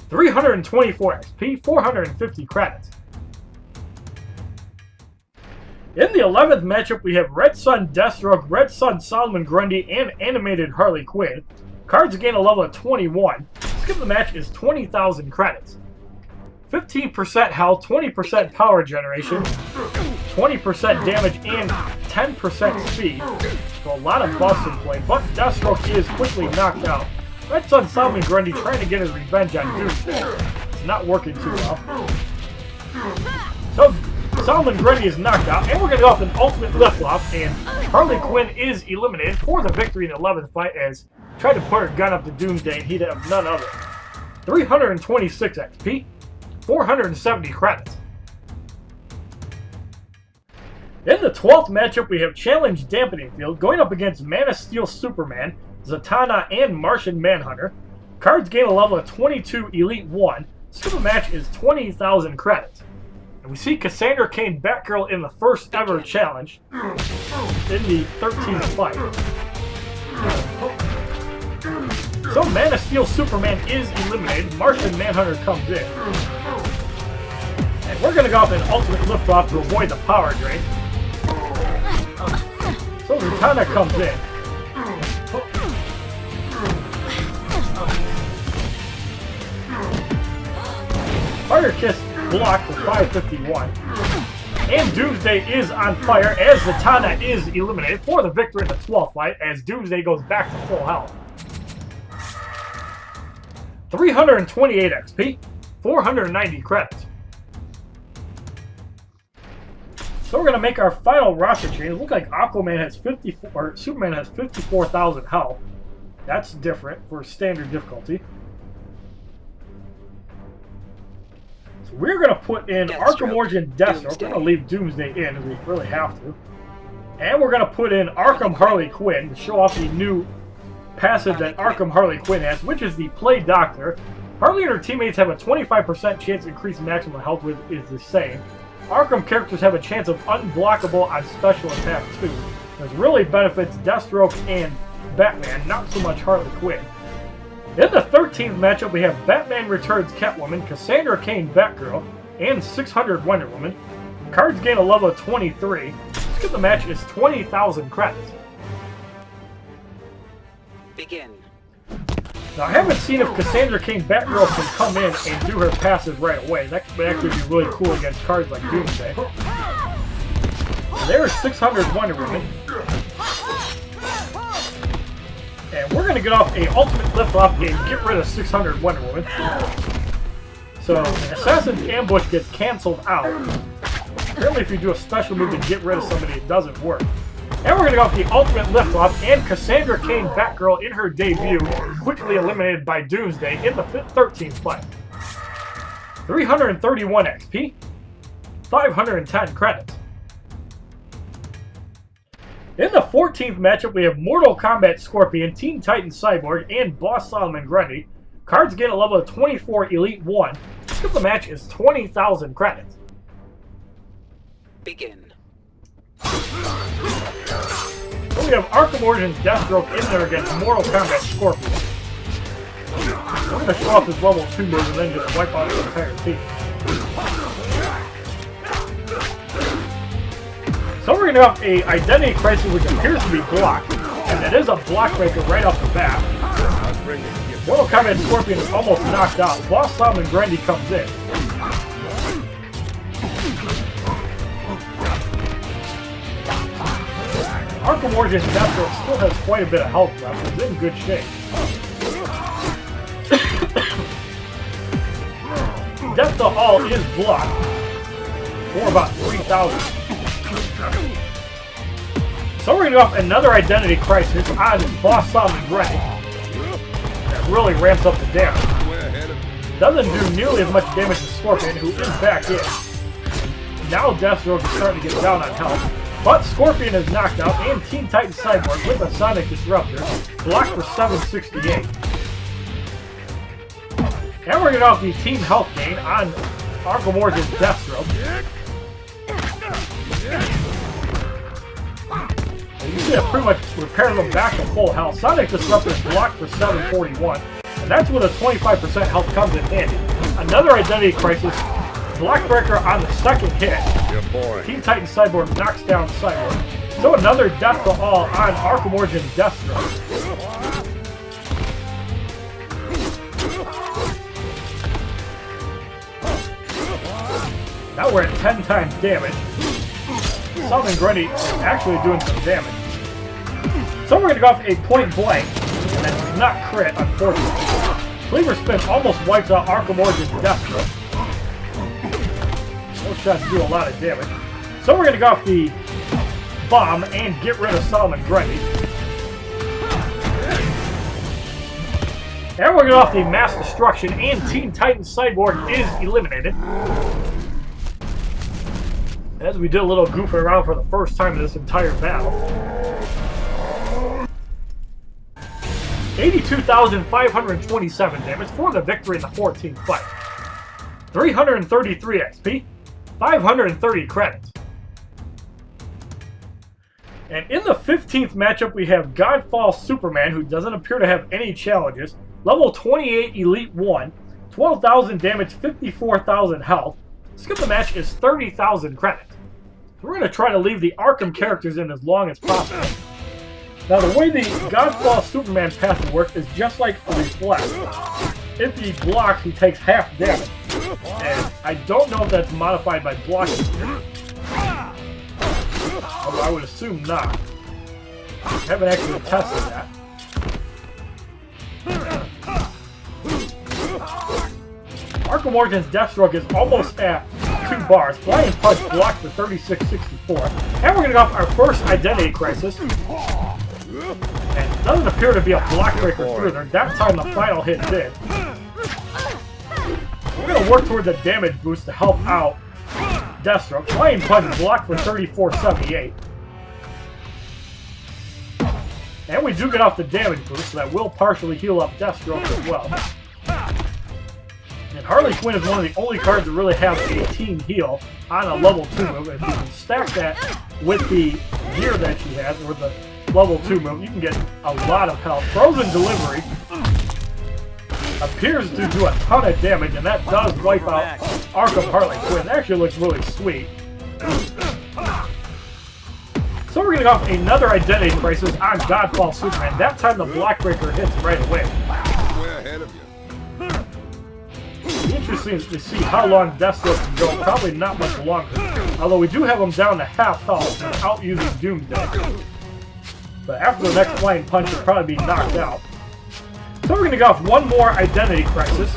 324 XP, 450 credits. In the 11th matchup, we have Red Sun Deathstroke, Red Sun Solomon Grundy, and Animated Harley Quinn. Cards gain a level of 21. Skip the match is 20,000 credits. 15% health, 20% power generation, 20% damage, and 10% speed. So a lot of buffs in play, but Deathstroke is quickly knocked out. Red Sun Solomon Grundy trying to get his revenge on Doomsday. It's not working too well. So Solomon Grundy is knocked out, and we're going to go off an ultimate lift-off, and Harley Quinn is eliminated for the victory in the 11th fight as tried to put her gun up to Doomsday, and he'd have none of it. 326 XP, 470 credits. In the 12th matchup, we have Challenge Dampening Field going up against Man of Steel Superman, Zatanna, and Martian Manhunter. Cards gain a level of 22 Elite 1. Skip the match is 20,000 credits. And we see Cassandra Cain Batgirl in the first ever challenge in the 13th fight. So Man of Steel Superman is eliminated. Martian Manhunter comes in. And we're going to go off an ultimate liftoff to avoid the power drain. So Zatanna comes in. Fire Kiss blocked for 551. And Doomsday is on fire as Zatanna is eliminated for the victory in the 12th fight as Doomsday goes back to full health. 328 XP, 490 credits. So we're going to make our final roster change. It looks like Aquaman has 54, or Superman has 54,000 health. That's different for standard difficulty. So we're going to put in Arkham Origin Deathstroke. We're going to leave Doomsday in as we really have to. And we're going to put in Arkham Harley Quinn to show off the new passive that Arkham Harley Quinn has, which is the Play Doctor. Harley and her teammates have a 25% chance to increase maximum health with is the same. Arkham characters have a chance of unblockable on special attack too. This really benefits Deathstroke and Batman, not so much Harley Quinn. In the 13th matchup, we have Batman Returns Catwoman, Cassandra Cain Batgirl, and 600 Wonder Woman. Cards gain a level of 23. Skip the match is 20,000 credits. Begin. Now, I haven't seen if Cassandra Cain Batgirl can come in and do her passive right away. That would actually be really cool against cards like Doomsday. So there's 600 Wonder Woman. And we're going to get off a ultimate lift-off and get rid of 600 Wonder Woman. So, an Assassin's Ambush gets canceled out. Apparently, if you do a special move to get rid of somebody, it doesn't work. And we're going to go off the ultimate lift-off, and Cassandra Cain Batgirl in her debut, quickly eliminated by Doomsday in the 13th fight. 331 XP, 510 credits. In the 14th matchup, we have Mortal Kombat Scorpion, Teen Titan Cyborg, and Boss Solomon Grundy. Cards get a level of 24 Elite 1. Skip the match is 20,000 credits. Begin. So we have Arkham Origins Deathstroke in there against Mortal Kombat Scorpion. We're going to show off his level 2 move and then just wipe out the entire team. So we're going to have a Identity Crisis which appears to be blocked, and it is a block breaker right off the bat. Mortal Kombat Scorpion is almost knocked out. Boss Solomon Grundy comes in. Arkham Origins Deathstroke still has quite a bit of health left. He's in good shape. Death to All is blocked for about 3,000. So we're going to go off another Identity Crisis on Boss Solomon Grundy. That really ramps up the damage. Doesn't do nearly as much damage as Scorpion, who is back in. Now Deathstroke is starting to get down on health. But Scorpion is knocked out, and Teen Titan Cyborg with a Sonic Disruptor blocked for 768. And we're going to go off the team health gain on Arkham Origins Deathstroke. You see it pretty much repairs them back to full health. Sonic Disruptor is blocked for 741, and that's where the 25% health comes in handy. Another Identity Crisis, Block Breaker on the second hit. Teen Titan Cyborg knocks down Cyborg. So another Death to All on Arkham Origins Deathstroke. Now we're at 10 times damage. Solomon Grundy is actually doing some damage. So we're going to go off a point blank, and that does not crit, unfortunately. Cleaver Spin almost wipes out Arkham Origins Deathstroke. Those shots do a lot of damage. So we're going to go off the bomb and get rid of Solomon Grundy. And we're going to go off the Mass Destruction, and Teen Titan Cyborg is eliminated. As we did a little goofing around for the first time in this entire battle. 82,527 damage for the victory in the 14th fight. 333 XP, 530 credits. And in the 15th matchup, we have Godfall Superman, who doesn't appear to have any challenges. Level 28 Elite 1, 12,000 damage, 54,000 health. Skip the match is 30,000 credits. We're going to try to leave the Arkham characters in as long as possible. Now the way the Godfall Superman passive works is just like a Reflect. If he blocks, he takes half damage. And I don't know if that's modified by blocking here. Although I would assume not. I haven't actually tested that. Arkham Origins Deathstroke is almost at 2 bars. Flying Punch blocked for 3664. And we're going to go off our first Identity Crisis. And it doesn't appear to be a block breaker through there. That time the final hit did. We're going to work toward the damage boost to help out Deathstroke. Flying Punch blocked for 3478. And we do get off the damage boost, so that will partially heal up Deathstroke as well. And Harley Quinn is one of the only cards that really have a team heal on a level 2 move. If you can stack that with the gear that she has, or the level 2 move, you can get a lot of health. Frozen Delivery appears to do a ton of damage, and that does wipe out Arkham Harley Quinn. That actually looks really sweet. So we're going to go off another Identity Crisis on Godfall Superman. That time the Block Breaker hits right away. We're ahead of you. It'll be interesting to see how long Deathstroke can go. Probably not much longer. Although we do have him down to half health without using Doomsday. But after the next Flying Punch, he'll probably be knocked out. So we're going to go off one more Identity Crisis.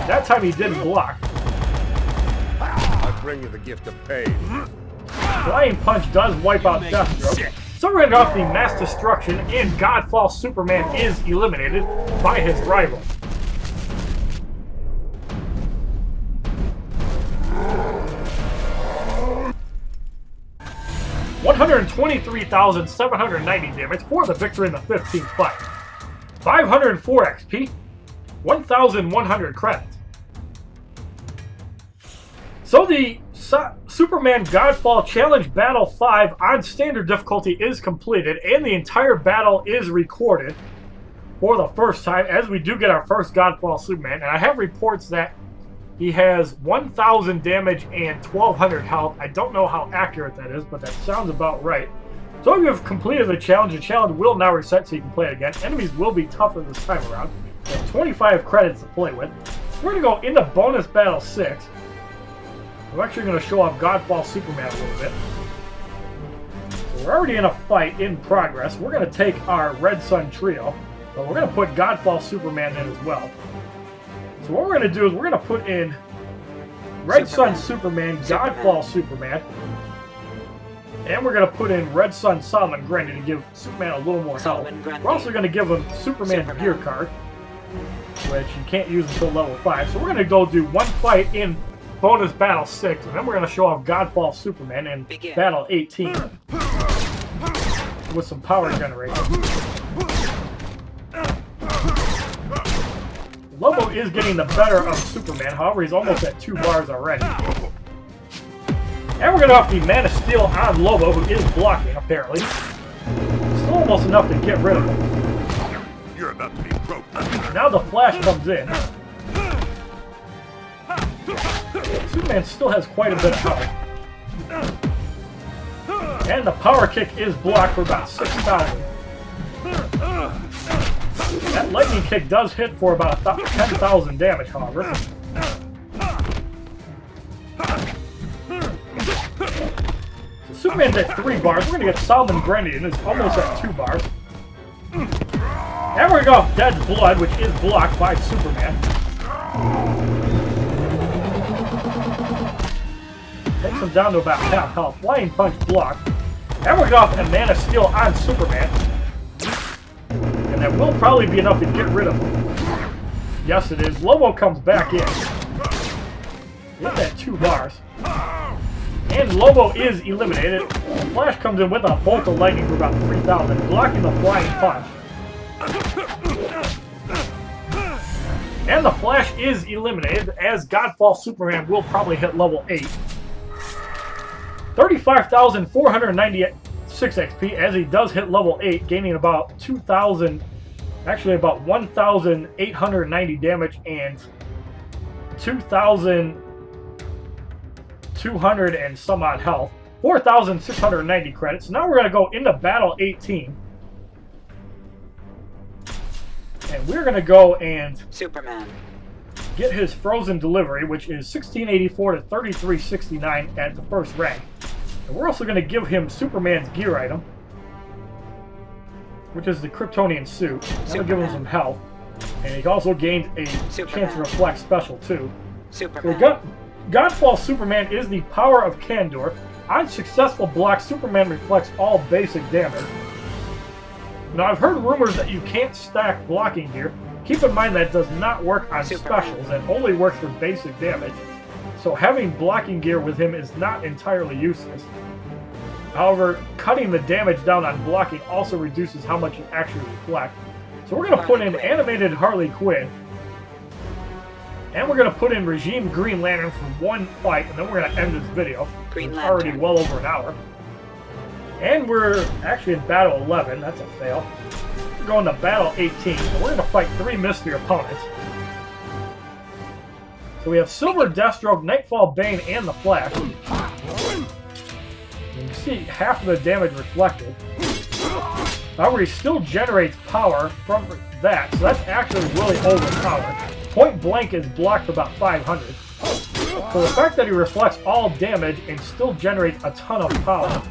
That time he didn't block. I bring you the gift of pain. Flying Punch does wipe out Deathstroke. So we're going to go off the Mass Destruction, and Godfall Superman is eliminated by his rival. $123,790 damage for the victory in the 15th fight. 504 XP, 1,100 credits. So the Superman Godfall Challenge Battle 5 on Standard Difficulty is completed, and the entire battle is recorded for the first time, as we do get our first Godfall Superman. And I have reports that he has 1,000 damage and 1,200 health. I don't know how accurate that is, but that sounds about right. So if you have completed the challenge will now reset so you can play it again. Enemies will be tougher this time around. You have 25 credits to play with. We're going to go into Bonus Battle 6. I'm actually going to show off Godfall Superman a little bit. So we're already in a fight in progress. We're going to take our Red Sun trio, but we're going to put Godfall Superman in as well. So what we're going to do is we're going to put in Red Sun Superman, Godfall Superman, and we're going to put in Red Sun Solomon Grundy to give Superman a little more health. We're also going to give him Superman's gear card, which you can't use until level 5. So we're going to go do one fight in Bonus Battle 6, and then we're going to show off Godfall Superman in Battle 18 with some power generation. Lobo is getting the better of Superman, however he's almost at 2 bars already. And we're going to have the Man of Steel on Lobo, who is blocking, apparently. Still almost enough to get rid of him. You're about to be broke. Now the Flash comes in. Superman still has quite a bit of health. And the power kick is blocked for about 6,000. That lightning kick does hit for about 10,000 damage, however. So Superman's at 3 bars. We're going to get Solomon Grundy, and it's almost at 2 bars. And we're going to go off Dead Blood, which is blocked by Superman. Takes him down to about half health. Flying Punch blocked. And we're going to go off a Man of Steel on Superman. And that will probably be enough to get rid of him. Yes, it is. Lobo comes back in. He's at 2 bars. And Lobo is eliminated. Flash comes in with a bolt of lightning for about 3,000, blocking the Flying Punch. And the Flash is eliminated, as Godfall Superman will probably hit level 8. 35,496 XP, as he does hit level 8, gaining about 2,000, actually about 1,890 damage and 2,200 and some odd health. 4,690 credits. Now we're going to go into Battle 18. And we're going to go and Superman get his frozen delivery, which is 1684 to 3369 at the first rank. And we're also going to give him Superman's gear item, which is the Kryptonian suit. That'll give him some health. And he also gains a chance to reflect special too. So Godfall Superman is the power of Candor. On successful blocks, Superman reflects all basic damage. Now, I've heard rumors that you can't stack blocking gear. Keep in mind that does not work on specials and only works for basic damage. So having blocking gear with him is not entirely useless. However, cutting the damage down on blocking also reduces how much you actually reflect. So we're going to put in animated Harley Quinn. And we're going to put in Regime Green Lantern for one fight, and then we're going to end this video. It's already well over an hour. And we're actually in Battle 11. That's a fail. We're going to Battle 18. And we're going to fight 3 mystery opponents. So we have Silver, Deathstroke, Nightfall, Bane, and the Flash. And you can see half of the damage reflected. However, he still generates power from that, so that's actually really overpowered. Point Blank is blocked for about 500. So the fact that he reflects all damage and still generates a ton of power,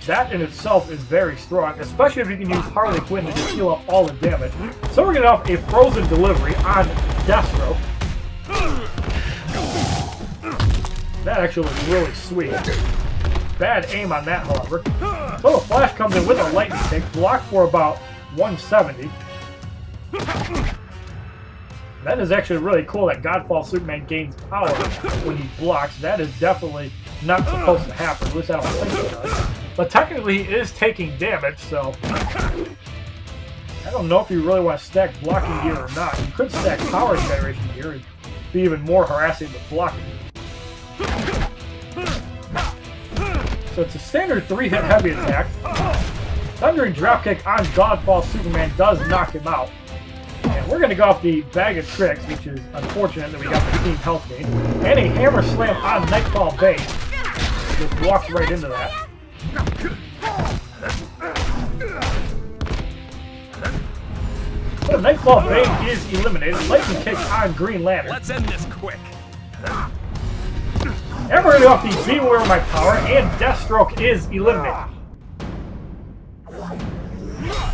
that in itself is very strong, especially if you can use Harley Quinn to just heal up all the damage. So we're going to have a frozen delivery on Deathstroke. That actually looks really sweet. Bad aim on that, however. So the Flash comes in with a lightning kick, blocked for about 170. That is actually really cool that Godfall Superman gains power when he blocks. That is definitely not supposed to happen, at least I don't think it does. But technically he is taking damage, so I don't know if you really want to stack blocking gear or not. You could stack power generation gear. It'd be even more harassing with blocking. So it's a standard 3-hit heavy attack. Thundering Dropkick on Godfall Superman does knock him out. And we're going to go off the Bag of Tricks, which is unfortunate that we got 15 health gain. And a Hammer Slam on Nightfall Bane. Just walks right into that. So Nightfall Bane is eliminated. Lightning Kick on Green Lantern. Let's end this quick. And we're going to go off the Beam Away with my power, and Deathstroke is eliminated.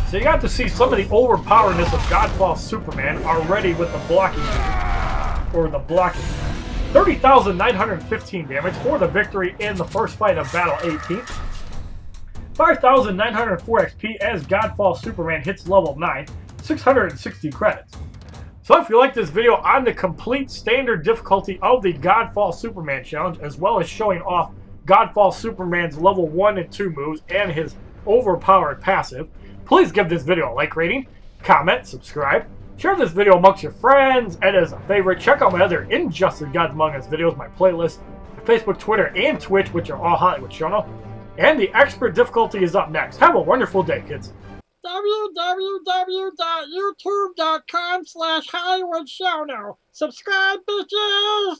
So you got to see some of the overpowerness of Godfall Superman already with the blocking, or the blocking. 30,915 damage for the victory in the first fight of Battle 18. 5,904 XP as Godfall Superman hits level 9. 660 credits. So if you like this video on the complete standard difficulty of the Godfall Superman challenge, as well as showing off Godfall Superman's level 1 and 2 moves and his overpowered passive, please give this video a like rating, comment, subscribe, share this video amongst your friends, and as a favorite, check out my other Injustice Gods Among Us videos, my playlist, Facebook, Twitter, and Twitch, which are all HollywoodShono. And the expert difficulty is up next. Have a wonderful day, kids. www.youtube.com/HollywoodShono. Subscribe, bitches!